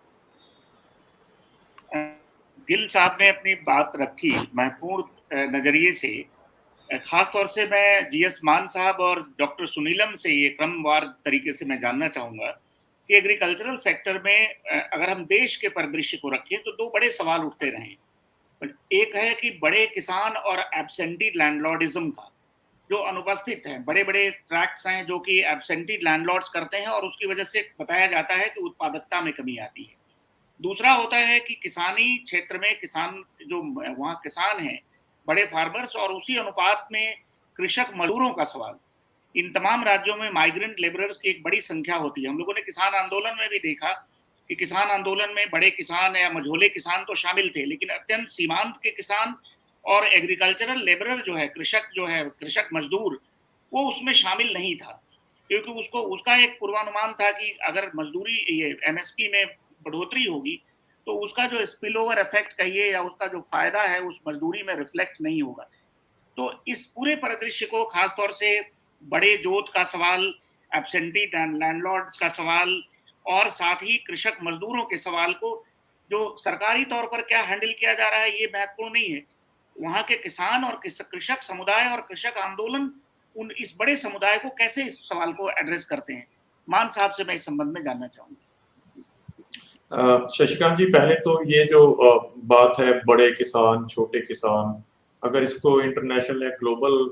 गिल साहब ने अपनी बात रखी महत्वपूर्ण नजरिए से। खास तौर से मैं जीएस मान साहब और डॉक्टर सुनीलम से ये क्रमवार तरीके से मैं जानना चाहूंगा कि एग्रीकल्चरल सेक्टर में अगर हम देश के परिदृश्य को रखें तो दो बड़े सवाल उठते रहे। एक है कि बड़े किसान और एब्सेंटी लैंडलॉर्डिज्म का जो अनुपस्थित है, बड़े बड़े ट्रैक्ट्स हैं जो कि एब्सेंटी लैंडलॉर्ड्स करते हैं, और उसकी वजह से बताया जाता है कि उत्पादकता में कमी आती है। दूसरा होता है कि किसानी क्षेत्र में किसान जो वहाँ किसान हैं, बड़े फार्मर्स, और उसी अनुपात में कृषक मजदूरों का सवाल। इन तमाम राज्यों में माइग्रेंट लेबरर्स की एक बड़ी संख्या होती है। हम लोगों ने किसान आंदोलन में भी देखा कि किसान आंदोलन में बड़े किसान या मझोले किसान तो शामिल थे, लेकिन अत्यंत सीमांत के किसान और एग्रीकल्चरल लेबरर जो है, कृषक मजदूर, वो उसमें शामिल नहीं था, क्योंकि उसको उसका एक पूर्वानुमान था कि अगर मजदूरी ये एमएसपी में बढ़ोतरी होगी तो उसका जो स्पिल ओवर इफेक्ट कहिए या उसका जो फायदा है उस मजदूरी में रिफ्लेक्ट नहीं होगा। तो इस पूरे परिदृश्य को, खासतौर से बड़े जोत का सवाल, एब्सेंटी लैंडलॉर्ड्स का सवाल, और साथ ही कृषक मजदूरों के सवाल को जो सरकारी तौर पर क्या हैंडल किया जा रहा है ये महत्वपूर्ण नहीं है। वहां के किसान और कृषक समुदाय और कृषक आंदोलन उन इस बड़े समुदाय को कैसे इस सवाल को एड्रेस करते हैं, मान साहब से मैं इस संबंध में जानना चाहूंगा। शशिकांत जी, पहले तो ये जो बात है बड़े किसान छोटे किसान, अगर इसको इंटरनेशनल या ग्लोबल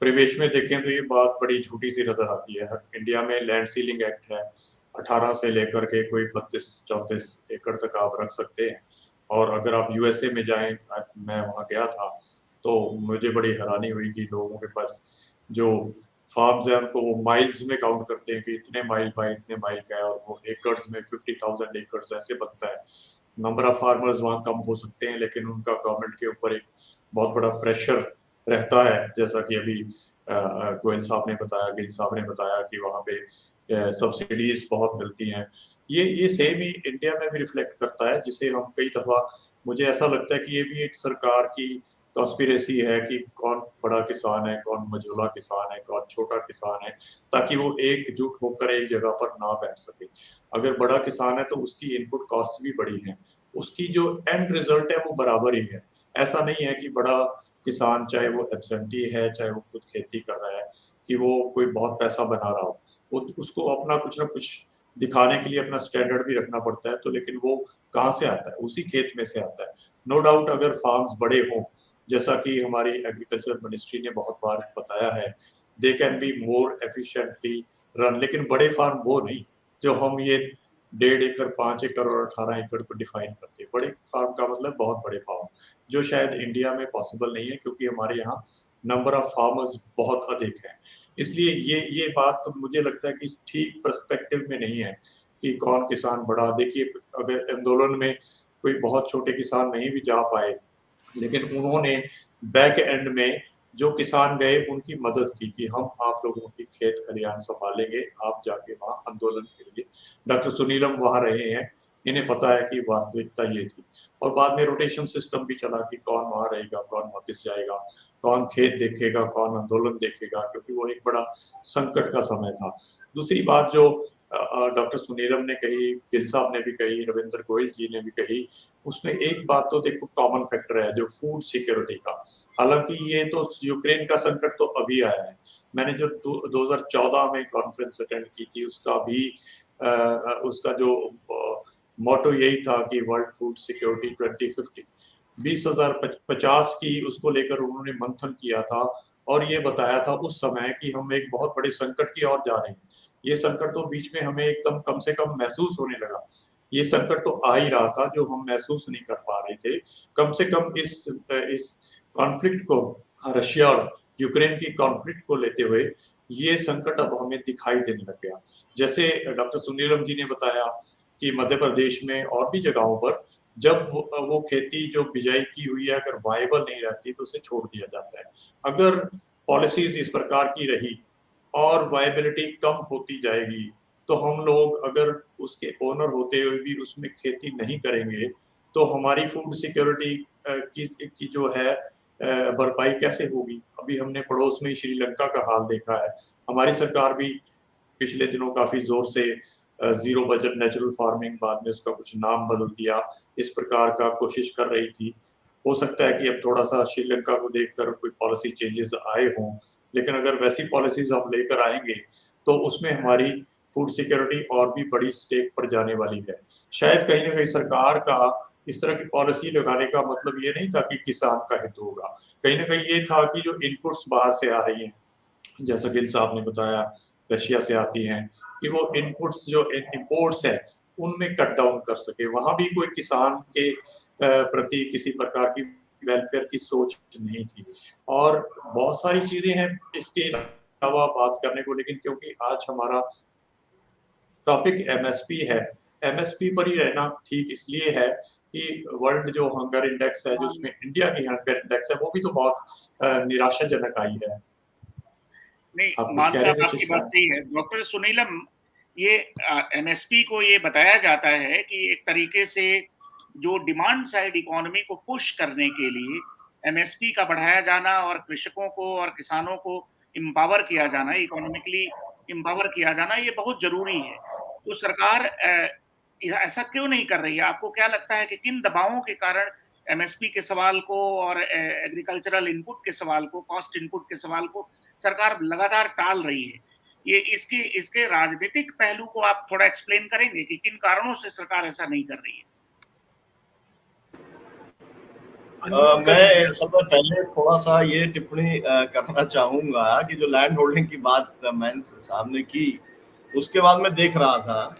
परिवेश में देखें तो ये बात बड़ी झूठी सी नजर आती है। इंडिया में लैंड सीलिंग एक्ट है, 18 से लेकर के कोई 32-34 एकड़ तक आप रख सकते हैं। और अगर आप यूएसए में जाएं, मैं वहाँ गया था तो मुझे बड़ी हैरानी हुई कि लोगों के पास जो फार्म्स है उनको वो माइल्स में काउंट करते हैं कि इतने माइल बाय इतने माइल का है, और वो एकर्स में 50,000 एकर्स ऐसे बनता है। नंबर ऑफ फार्मर्स वहाँ कम हो सकते हैं, लेकिन उनका गवर्नमेंट के ऊपर एक बहुत बड़ा प्रेशर रहता है, जैसा कि अभी गोयल साहब ने बताया, गिल साहब ने बताया कि वहाँ पे सब्सिडीज बहुत मिलती हैं। ये सेम ही इंडिया में भी रिफ्लेक्ट करता है, जिसे हम कई दफ़ा, मुझे ऐसा लगता है कि ये भी एक सरकार की कॉन्स्पिरेसी है कि कौन बड़ा किसान है, कौन मझोला किसान है, कौन छोटा किसान है, ताकि वो एकजुट होकर एक जगह पर ना बैठ सके। अगर बड़ा किसान है तो उसकी इनपुट कॉस्ट भी बड़ी है, उसकी जो एंड रिजल्ट है वो बराबर ही है। ऐसा नहीं है कि बड़ा किसान, चाहे वो एब्सेंटी है, चाहे वो खुद खेती कर रहा है, कि वो कोई बहुत पैसा बना रहा हो। वो उसको अपना कुछ ना कुछ दिखाने के लिए अपना स्टैंडर्ड भी रखना पड़ता है, तो लेकिन वो कहाँ से आता है? उसी खेत में से आता है। नो डाउट अगर फार्म्स बड़े हों, जैसा कि हमारी एग्रीकल्चर मिनिस्ट्री ने बहुत बार बताया है, they can be more efficiently run, लेकिन बड़े फार्म वो नहीं जो हम ये 1.5 एकड़, 5 एकड़ और 18 एकड़ को डिफाइन करते हैं। बड़े फार्म का मतलब बहुत बड़े फार्म, जो शायद इंडिया में पॉसिबल नहीं है, क्योंकि हमारे यहाँ नंबर ऑफ फार्मर्स बहुत अधिक है। इसलिए ये बात तो मुझे लगता है कि ठीक पर्सपेक्टिव में नहीं है कि कौन किसान बड़ा। देखिए, अगर आंदोलन में कोई बहुत छोटे किसान नहीं भी जा पाए, लेकिन उन्होंने बैक एंड में जो किसान गए उनकी मदद की कि हम आप लोगों की खेत खलिहान संभालेंगे, आप जाके वहाँ आंदोलन करिए। डॉक्टर सुनीलम वहाँ रहे हैं, इन्हें पता है कि वास्तविकता ये थी। और बाद में रोटेशन सिस्टम भी चला कि कौन वहाँ रहेगा, कौन वापस जाएगा, कौन खेत देखेगा, कौन आंदोलन देखेगा, क्योंकि वो एक बड़ा संकट का समय था। दूसरी बात जो डॉक्टर सुनीलम ने कही, गिल साहब ने भी कही, रविंद्र गोयल जी ने भी कही, उसमें एक बात तो देखो कॉमन फैक्टर है, जो फूड सिक्योरिटी का। हालांकि ये तो यूक्रेन का संकट तो अभी आया है। मैंने जो 2014 में कॉन्फ्रेंस अटेंड की थी, उसका भी उसका जो मोटो यही था कि वर्ल्ड फूड सिक्योरिटी 2050 2050 की उसको लेकर उन्होंने मंथन किया था, और ये बताया था उस समय कि हम एक बहुत बड़े संकट की ओर जा रहे हैं। ये संकट तो बीच में हमें एकदम कम से कम महसूस होने लगा। ये संकट तो आ ही रहा था, जो हम महसूस नहीं कर पा रहे थे। कम से कम इस कॉन्फ्लिक्ट को, रशिया और यूक्रेन की कॉन्फ्लिक्ट को लेते हुए, ये संकट अब हमें दिखाई देने लग गया। जैसे डॉक्टर सुनीलम जी ने बताया कि मध्य प्रदेश में और भी जगहों पर जब वो खेती जो बिजाई की हुई है अगर वायबल नहीं रहती तो उसे छोड़ दिया जाता है। अगर पॉलिसीज इस प्रकार की रही और वायबिलिटी कम होती जाएगी, तो हम लोग अगर उसके ओनर होते हुए भी उसमें खेती नहीं करेंगे, तो हमारी फूड सिक्योरिटी की जो है भरपाई कैसे होगी? अभी हमने पड़ोस में श्रीलंका का हाल देखा है। हमारी सरकार भी पिछले दिनों काफी जोर से जीरो बजट नेचुरल फार्मिंग, बाद में उसका कुछ नाम बदल दिया, इस प्रकार का कोशिश कर रही थी। हो सकता है कि अब थोड़ा सा श्रीलंका को देखकर कोई पॉलिसी चेंजेस आए हों, लेकिन अगर वैसी पॉलिसीज हम लेकर आएंगे तो उसमें हमारी फूड सिक्योरिटी और भी बड़ी स्टेक पर जाने वाली है। शायद कहीं ना कहीं सरकार का इस तरह की पॉलिसी लगाने का मतलब ये नहीं था कि किसान का हित होगा, कहीं ना कहीं ये था कि जो इनपुट्स बाहर से आ रही हैं, जैसा गिल साहब ने बताया, रशिया से आती हैं, कि वो इनपुट्स जो इम्पोर्ट्स है उनमें कट डाउन कर सके। वहां भी कोई किसान के प्रति किसी प्रकार की वेलफेयर की सोच नहीं थी। और बहुत सारी चीजें हैं इसके अलावा बात करने को, लेकिन क्योंकि आज हमारा टॉपिक एमएसपी है, एमएसपी पर ही रहना ठीक इसलिए है कि वर्ल्ड जो हंगर इंडेक्स है, जो उसमें इंडिया की हंगर इंडेक्स है, वो भी तो बहुत निराशाजनक आई है। नहीं, आप कुछ मान कह रहे साहब थे आपकी शिशिरा? बात सही है। डॉक्टर सुनीलम, ये एमएसपी को ये बताया जाता है कि एक तरीके से जो डिमांड साइड इकोनॉमी को पुश करने के लिए एमएसपी का बढ़ाया जाना और कृषकों को और किसानों को एम्पावर किया जाना, इकोनॉमिकली एम्पावर किया जाना, ये बहुत जरूरी है। तो सरकार ऐसा क्यों नहीं कर रही है? आपको क्या लगता है कि किन दबावों के कारण एमएसपी के सवाल को और एग्रीकल्चरल इनपुट के सवाल को, कॉस्ट इनपुट के सवाल को सरकार लगातार टाल रही है? ये इसके राजनीतिक पहलू को आप थोड़ा एक्सप्लेन करेंगे कि किन कारणों से सरकार ऐसा नहीं कर रही है? मैं सबसे पहले थोड़ा सा ये टिप्पणी करना चाहूंगा कि जो लैंड होल्डिंग की बात मैंने सामने की, उसके बाद मैं देख रहा था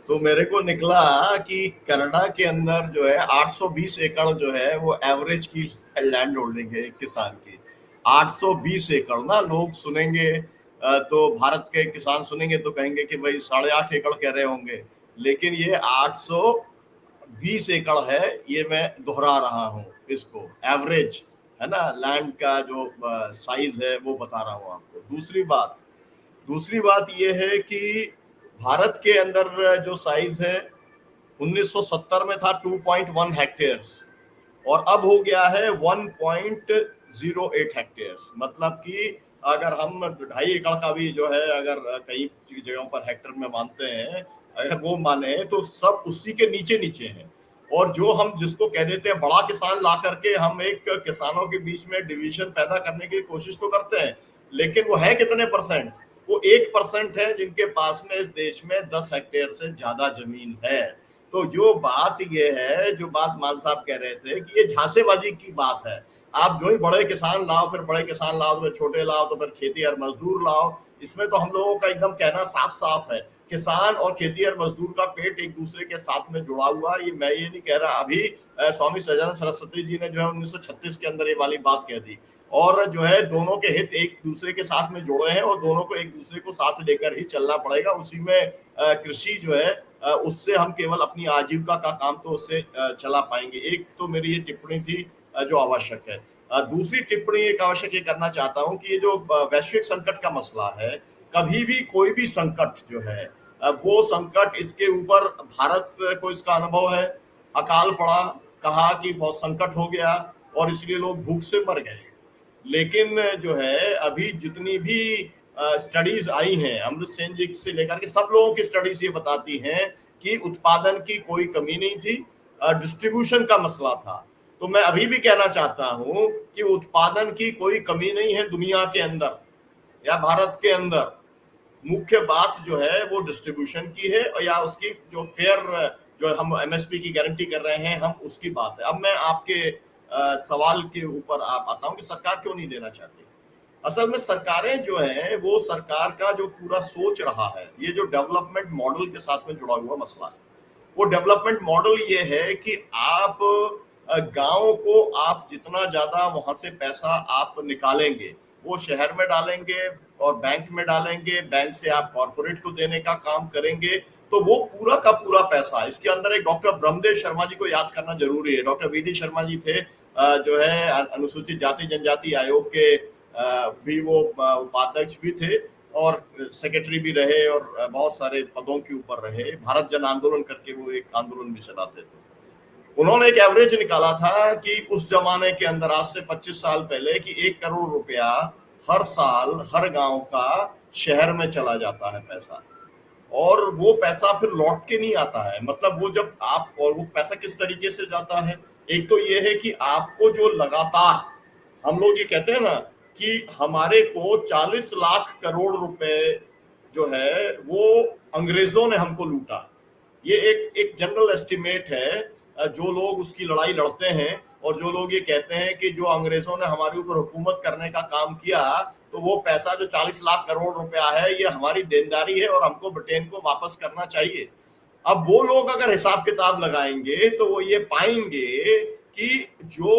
तो मेरे को निकला कि कनाडा के अंदर जो है 820 एकड़ जो है वो एवरेज की लैंड होल्डिंग है एक किसान की। 820 एकड़ ना, लोग सुनेंगे तो भारत के किसान सुनेंगे तो कहेंगे कि भाई 8.5 एकड़ कह रहे होंगे, लेकिन ये 820 एकड़ है। ये मैं दोहरा रहा हूँ, इसको एवरेज है ना, लैंड का जो साइज है वो बता रहा हूँ आपको। दूसरी बात ये है कि भारत के अंदर जो साइज है 1970 में था 2.1 हेक्टेयर्स और अब हो गया है 1.08 हेक्टेयर्स। मतलब कि अगर हम 2.5 एकड़ का भी जो है अगर कई जगहों पर हेक्टर में मानते हैं, अगर वो माने तो सब उसी के नीचे नीचे हैं। और जो हम जिसको कह देते हैं बड़ा किसान ला करके हम एक किसानों के बीच में डिवीजन पैदा करने की कोशिश तो करते हैं, लेकिन वो है कितने परसेंट? वो 1% है जिनके पास में इस देश में 10 हेक्टेयर से ज्यादा जमीन है। तो जो बात ये है, जो बात मान साहब कह रहे थे कि ये झांसेबाजी की बात है। आप जो ही बड़े किसान लाओ, फिर बड़े किसान लाओ, तो फिर छोटे लाओ, तो फिर खेती और मजदूर लाओ। इसमें तो हम लोगों का एकदम कहना साफ साफ है, किसान और खेती और मजदूर का पेट एक दूसरे के साथ में जुड़ा हुआ। ये मैं ये नहीं कह रहा, अभी स्वामी सच्चिदानंद सरस्वती जी ने जो है 1936 के अंदर ये वाली बात कह दी। और जो है दोनों के हित एक दूसरे के साथ में जुड़े हैं और दोनों को एक दूसरे को साथ लेकर ही चलना पड़ेगा। उसी में कृषि जो है उससे हम केवल अपनी आजीविका का काम तो उससे चला पाएंगे। एक तो मेरी ये टिप्पणी थी जो आवश्यक है। दूसरी टिप्पणी एक आवश्यक ये करना चाहता हूँ कि ये जो वैश्विक संकट का मसला है, कभी भी कोई भी संकट जो है वो संकट इसके ऊपर भारत को इसका अनुभव है। अकाल पड़ा, कहा कि बहुत संकट हो गया और इसलिए लोग भूख से मर गए। लेकिन जो है अभी जितनी भी स्टडीज आई हैं, अमृत सेन जी से लेकर के सब लोगों की स्टडीज ये बताती हैं कि उत्पादन की कोई कमी नहीं थी, डिस्ट्रीब्यूशन का मसला था। तो मैं अभी भी कहना चाहता हूं कि उत्पादन की कोई कमी नहीं है दुनिया के अंदर या भारत के अंदर। मुख्य बात जो है वो डिस्ट्रीब्यूशन की है या उसकी जो फेयर जो हम एमएसपी की गारंटी कर रहे हैं हम, उसकी बात है। अब मैं आपके सवाल के ऊपर आप आता हूं कि सरकार क्यों नहीं देना चाहती। असल में सरकारें जो है वो सरकार का जो पूरा सोच रहा है, ये जो डेवलपमेंट मॉडल के साथ में जुड़ा हुआ मसला है, वो डेवलपमेंट मॉडल ये है कि आप गांव को आप जितना ज्यादा वहां से पैसा आप निकालेंगे वो शहर में डालेंगे और बैंक में डालेंगे, बैंक से आप कॉर्पोरेट को देने का काम करेंगे, तो वो पूरा का पूरा पैसा। इसके अंदर एक डॉक्टर ब्रह्मदेव शर्मा जी को याद करना जरूरी है। डॉक्टर वीडी शर्मा जी थे जो है अनुसूचित जाति जनजाति आयोग के भी वो उपाध्यक्ष भी थे और सेक्रेटरी भी रहे और बहुत सारे पदों के ऊपर रहे। भारत जन आंदोलन करके वो एक आंदोलन भी चलाते थे। उन्होंने एक एवरेज निकाला था कि उस जमाने के अंदर आज से 25 साल पहले कि 1 करोड़ रुपया हर साल हर गांव का शहर में चला जाता है पैसा, और वो पैसा फिर लौट के नहीं आता है। मतलब वो जब आप, और वो पैसा किस तरीके से जाता है, एक तो ये है कि आपको जो लगातार, हम लोग ये कहते हैं ना कि हमारे को 40 लाख करोड़ रुपए जो है वो अंग्रेजों ने हमको लूटा। ये एक जनरल एस्टिमेट है। जो लोग उसकी लड़ाई लड़ते हैं और जो लोग ये कहते हैं कि जो अंग्रेजों ने हमारे ऊपर हुकूमत करने का काम किया, तो वो पैसा जो 40 लाख करोड़ रुपया है ये हमारी देनदारी है और हमको ब्रिटेन को वापस करना चाहिए। अब वो लोग अगर हिसाब किताब लगाएंगे तो वो ये पाएंगे कि जो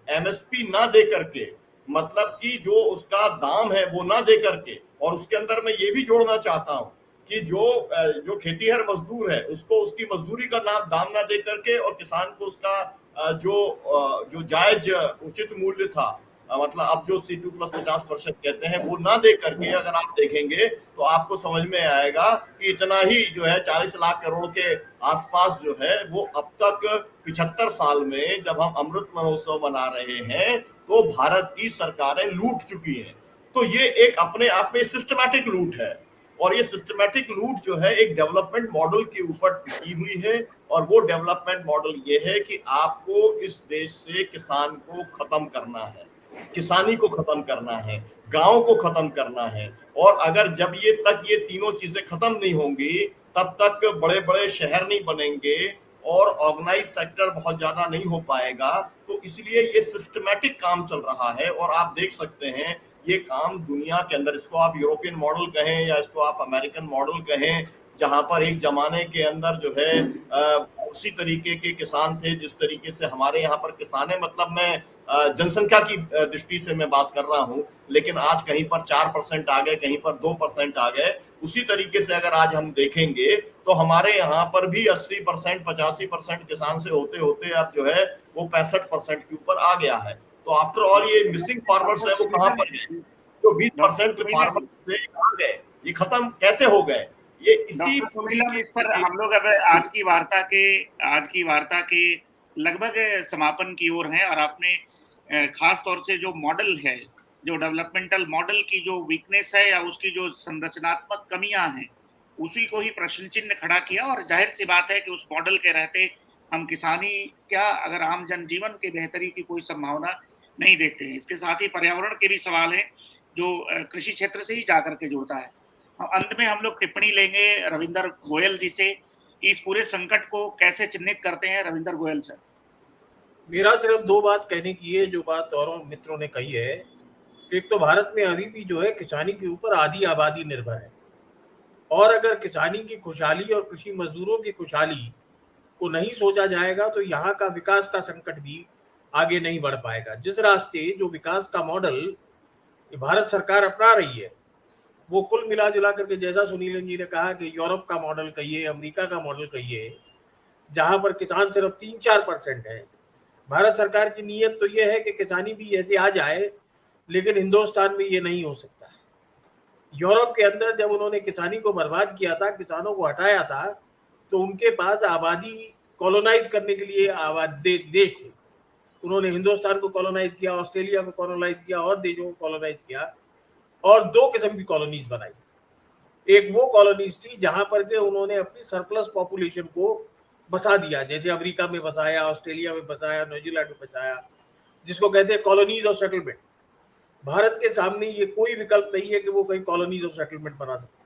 एमएसपी ना दे करके, मतलब कि जो उसका दाम है वो ना दे करके, और उसके अंदर मैं ये भी जोड़ना चाहता हूं कि जो खेतीहर मजदूर है उसको उसकी मजदूरी का दाम ना दे करके, और किसान को उसका जो जायज उचित मूल्य था, मतलब अब जो C2 प्लस 50% कहते हैं वो ना दे करके अगर आप देखेंगे तो आपको समझ में आएगा कि इतना ही जो है 40 लाख करोड़ के आसपास जो है वो अब तक 75 साल में जब हम अमृत महोत्सव मना रहे हैं तो भारत की सरकारें लूट चुकी हैं। तो ये एक अपने आप में सिस्टमैटिक लूट है, और ये सिस्टमैटिक लूट जो है एक डेवलपमेंट मॉडल के ऊपर टिकी हुई है, और वो डेवलपमेंट मॉडल ये है कि आपको इस देश से किसान को खत्म करना है, किसानी को खत्म करना है, गांव को खत्म करना है। और अगर जब ये तीनों चीजें खत्म नहीं होंगी तब तक बड़े बड़े शहर नहीं बनेंगे और ऑर्गेनाइज सेक्टर बहुत ज्यादा नहीं हो पाएगा। तो इसलिए ये सिस्टमैटिक काम चल रहा है, और आप देख सकते हैं ये काम दुनिया के अंदर, इसको आप यूरोपियन मॉडल कहें या इसको आप अमेरिकन मॉडल कहें, जहां पर एक जमाने के अंदर जो है उसी तरीके के किसान थे जिस तरीके से हमारे यहाँ पर किसान है। मतलब मैं जनसंख्या की दृष्टि से मैं बात कर रहा हूँ, लेकिन आज कहीं पर 4% आ गए, कहीं पर 2% आ गए। उसी तरीके से अगर आज हम देखेंगे तो हमारे यहाँ पर भी 80% 85% किसान से होते होते अब जो है वो 65% के ऊपर आ गया है। तो आफ्टर ऑल ये मिसिंग फार्मर्स है वो कहाँ पर गए? जो 20% फार्मर्स थे कहाँ गए? ये खत्म कैसे हो गए? ये इसी डॉक्टर इस पर हम लोग अब आज की वार्ता के लगभग समापन की ओर हैं, और आपने खास तौर से जो मॉडल है, जो डेवलपमेंटल मॉडल की जो वीकनेस है या उसकी जो संरचनात्मक कमियां हैं, उसी को ही प्रश्न चिन्ह खड़ा किया। और जाहिर सी बात है कि उस मॉडल के रहते हम किसानी क्या अगर आम जनजीवन के बेहतरी की कोई संभावना नहीं देखते हैं। इसके साथ ही पर्यावरण के भी सवाल हैं जो कृषि क्षेत्र से ही जाकर के जुड़ता है। अंत में हम लोग टिप्पणी लेंगे रविंदर गोयल जी से, इस पूरे संकट को कैसे चिन्हित करते हैं रविंदर गोयल सर? मेरा सिर्फ दो बात कहने की है, जो बात औरों मित्रों ने कही है कि एक तो भारत में अभी भी जो है किसानी के ऊपर आधी आबादी निर्भर है, और अगर किसानी की खुशहाली और कृषि मजदूरों की खुशहाली को नहीं सोचा जाएगा तो यहाँ का विकास का संकट भी आगे नहीं बढ़ पाएगा। जिस रास्ते जो विकास का मॉडल भारत सरकार अपना रही है वो कुल मिला जुला करके, जैसा सुनीलन जी ने कहा कि यूरोप का मॉडल कहिए, अमेरिका का मॉडल कहिए, जहां पर किसान सिर्फ 3-4% है। भारत सरकार की नीयत तो ये है कि किसानी भी ऐसे आ जाए, लेकिन हिंदुस्तान में ये नहीं हो सकता है। यूरोप के अंदर जब उन्होंने किसानी को बर्बाद किया था, किसानों को हटाया था, तो उनके पास आबादी कॉलोनाइज करने के लिए देश थे। उन्होंने हिंदुस्तान को कॉलोनाइज किया, ऑस्ट्रेलिया को कॉलोनाइज किया, और देशों को कॉलोनाइज किया, और दो किस्म की कॉलोनीज बनाई। एक वो कॉलोनीज थी जहां पर के उन्होंने अपनी सरप्लस पॉपुलेशन को बसा दिया, जैसे अमेरिका में बसाया, ऑस्ट्रेलिया में बसाया, न्यूजीलैंड में बसाया, जिसको कहते हैं कॉलोनीज ऑफ सेटलमेंट। भारत के सामने ये कोई विकल्प नहीं है कि वो कहीं कॉलोनीज ऑफ सेटलमेंट बना सके।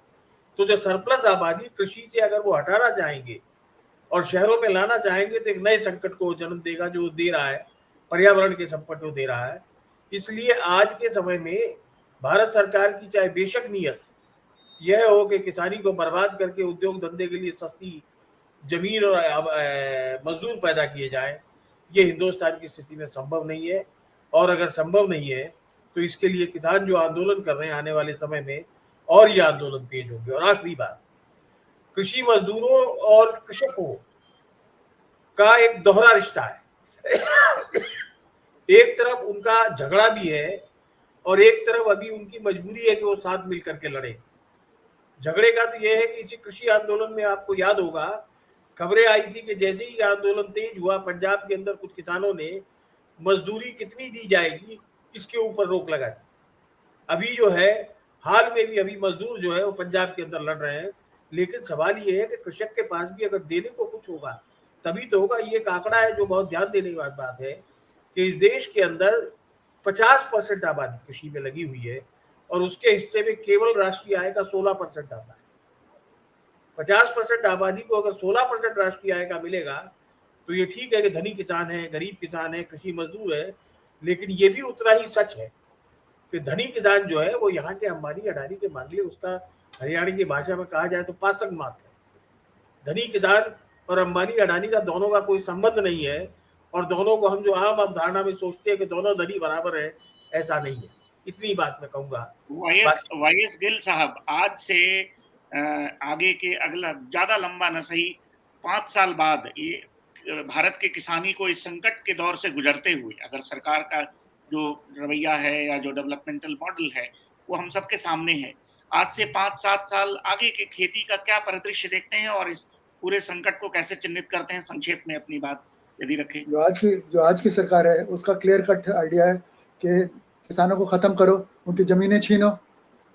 तो जो सरप्लस आबादी कृषि से अगर वो हटाना चाहेंगे और शहरों में लाना चाहेंगे तो एक नए संकट को जन्म देगा, जो दे रहा है पर्यावरण के संकट को दे रहा है। इसलिए आज के समय में भारत सरकार की चाहे बेशक नीयत यह हो कि किसानी को बर्बाद करके उद्योग धंधे के लिए सस्ती जमीन और मजदूर पैदा किए जाए, ये हिंदुस्तान की स्थिति में संभव नहीं है। और अगर संभव नहीं है तो इसके लिए किसान जो आंदोलन कर रहे हैं आने वाले समय में और ये आंदोलन तेज होंगे। और आखिरी बात, कृषि मजदूरों और कृषकों का एक दोहरा रिश्ता है। एक तरफ उनका झगड़ा भी है और एक तरफ अभी उनकी मजबूरी है कि वो साथ मिल करके लड़े। झगड़े का तो यह है कि इसी कृषि आंदोलन में आपको याद होगा खबरें आई थी कि जैसे ही आंदोलन तेज हुआ, पंजाब के अंदर कुछ किसानों ने मजदूरी कितनी दी जाएगी इसके ऊपर रोक लगा दी। अभी जो है हाल में भी अभी मजदूर जो है वो पंजाब के अंदर लड़ रहे हैं। लेकिन सवाल ये है कि कृषक के पास भी अगर देने को कुछ होगा तभी तो होगा। ये एक आंकड़ा है जो बहुत ध्यान देने की बात है कि इस देश के अंदर 50% आबादी कृषि में लगी हुई है और उसके हिस्से में केवल राष्ट्रीय आय का 16% आता है। 50% आबादी को अगर 16% राष्ट्रीय आय का मिलेगा तो ये ठीक है कि धनी किसान है, गरीब किसान है, कृषि मजदूर है, लेकिन ये भी उतना ही सच है कि धनी किसान जो है वो यहाँ के अंबानी अडानी के मान लिए उसका हरियाणा की भाषा में कहा जाए तो पासंग मात है। धनी किसान और अंबानी अडानी का दोनों का कोई संबंध नहीं है, और दोनों को हम जो आम अवधारणा में सोचते हैं कि दोनों धनी बराबर है, ऐसा नहीं है। इतनी बात मैं कहूंगा। वाईएस गिल साहब, आज से आगे के अगला ज्यादा लंबा न सही 5 साल बाद ये भारत के किसानी को इस संकट के दौर से गुजरते हुए अगर सरकार का जो रवैया है या जो डेवलपमेंटल मॉडल है वो हम सबके सामने है, आज से 5-7 साल आगे की खेती का क्या परिदृश्य देखते हैं और इस पूरे संकट को कैसे चिन्हित करते हैं? संक्षेप में अपनी बात यदि रखें। जो आज की सरकार है उसका क्लियर कट आइडिया है कि किसानों को खत्म करो, उनकी जमीनें छीनो,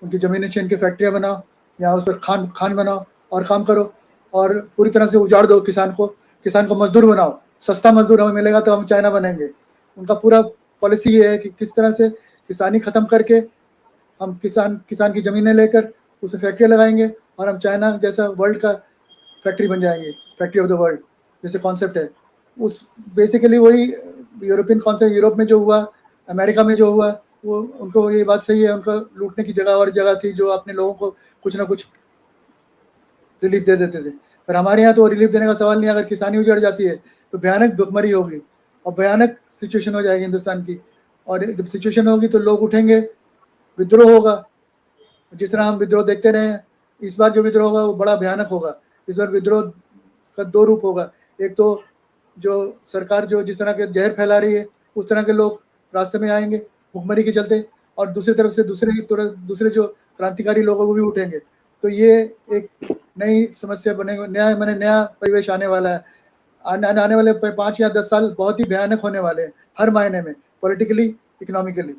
उनकी जमीनें छीन के फैक्ट्रियां बनाओ या उस पर खान बनाओ और काम करो और पूरी तरह से उजाड़ दो किसान को मजदूर बनाओ। सस्ता मजदूर हमें मिलेगा तो हम चाइना बनेंगे। उनका पूरा पॉलिसी ये है कि किस तरह से किसानी खत्म करके हम किसान की जमीनें लेकर उसे फैक्ट्रियां लगाएंगे और हम चाइना जैसा वर्ल्ड का फैक्ट्री बन जाएंगे, फैक्ट्री ऑफ द वर्ल्ड जैसे कॉन्सेप्ट है। उस बेसिकली वही यूरोपियन कॉन्सेप्ट, यूरोप में जो हुआ, अमेरिका में जो हुआ, वो उनको ये बात सही है, उनका लूटने की जगह और जगह थी जो अपने लोगों को कुछ ना कुछ रिलीफ दे देते थे। पर हमारे यहाँ तो रिलीफ देने का सवाल नहीं। अगर किसानी उजड़ जाती है तो भयानक भुखमरी होगी और भयानक सिचुएशन हो जाएगी हिंदुस्तान की। और जब सिचुएशन होगी तो लोग उठेंगे, विद्रोह होगा। जिस तरह हम विद्रोह देखते रहे हैं, इस बार जो विद्रोह होगा वो बड़ा भयानक होगा। इस बार विद्रोह का 2 रूप होगा। एक तो जो सरकार जो जिस तरह के जहर फैला रही है उस तरह के लोग रास्ते में आएंगे भुखमरी के चलते, और दूसरी तरफ से दूसरे जो क्रांतिकारी लोगों को भी उठेंगे। तो ये एक नई समस्या बनेगा, नया परिवेश आने वाला है। आने वाले 5 या 10 साल बहुत ही भयानक होने वाले हैं हर मायने में, पॉलिटिकली, इकोनॉमिकली।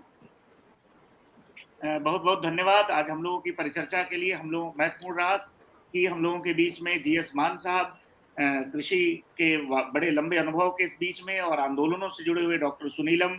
बहुत बहुत धन्यवाद। आज हम लोगों की परिचर्चा के लिए हम लोग महत्वपूर्ण रहा कि हम लोगों के बीच में जीएस मान साहब, कृषि के बड़े लंबे अनुभव के बीच में और आंदोलनों से जुड़े हुए डॉक्टर सुनीलम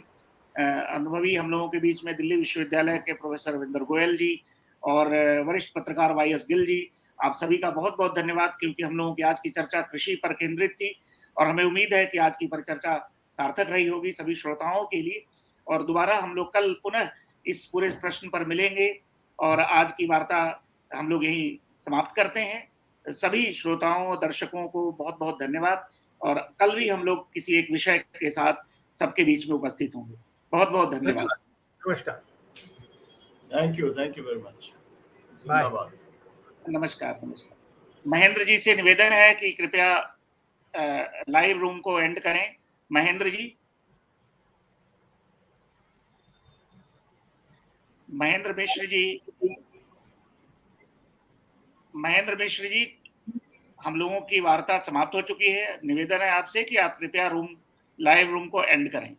अनुभवी हम लोगों के बीच में, दिल्ली विश्वविद्यालय के प्रोफेसर रविंदर गोयल जी और वरिष्ठ पत्रकार वाईएस गिल जी, आप सभी का बहुत बहुत धन्यवाद, क्योंकि हम लोगों की आज की चर्चा कृषि पर केंद्रित थी और हमें उम्मीद है कि आज की परिचर्चा सार्थक रही होगी सभी श्रोताओं के लिए। और दोबारा हम लोग कल पुनः इस पूरे प्रश्न पर मिलेंगे और आज की वार्ता हम लोग यही समाप्त करते हैं। सभी श्रोताओं दर्शकों को बहुत बहुत धन्यवाद और कल भी हम लोग किसी एक विषय के साथ सबके बीच में उपस्थित होंगे। बहुत बहुत धन्यवाद। नमस्कार। Thank you very much. धन्यवाद। नमस्कार। महेंद्र जी से निवेदन है कि कृपया लाइव रूम को एंड करें। महेंद्र मिश्र जी, हम लोगों की वार्ता समाप्त हो चुकी है। निवेदन है आपसे कि आप कृपया लाइव रूम को एंड करें।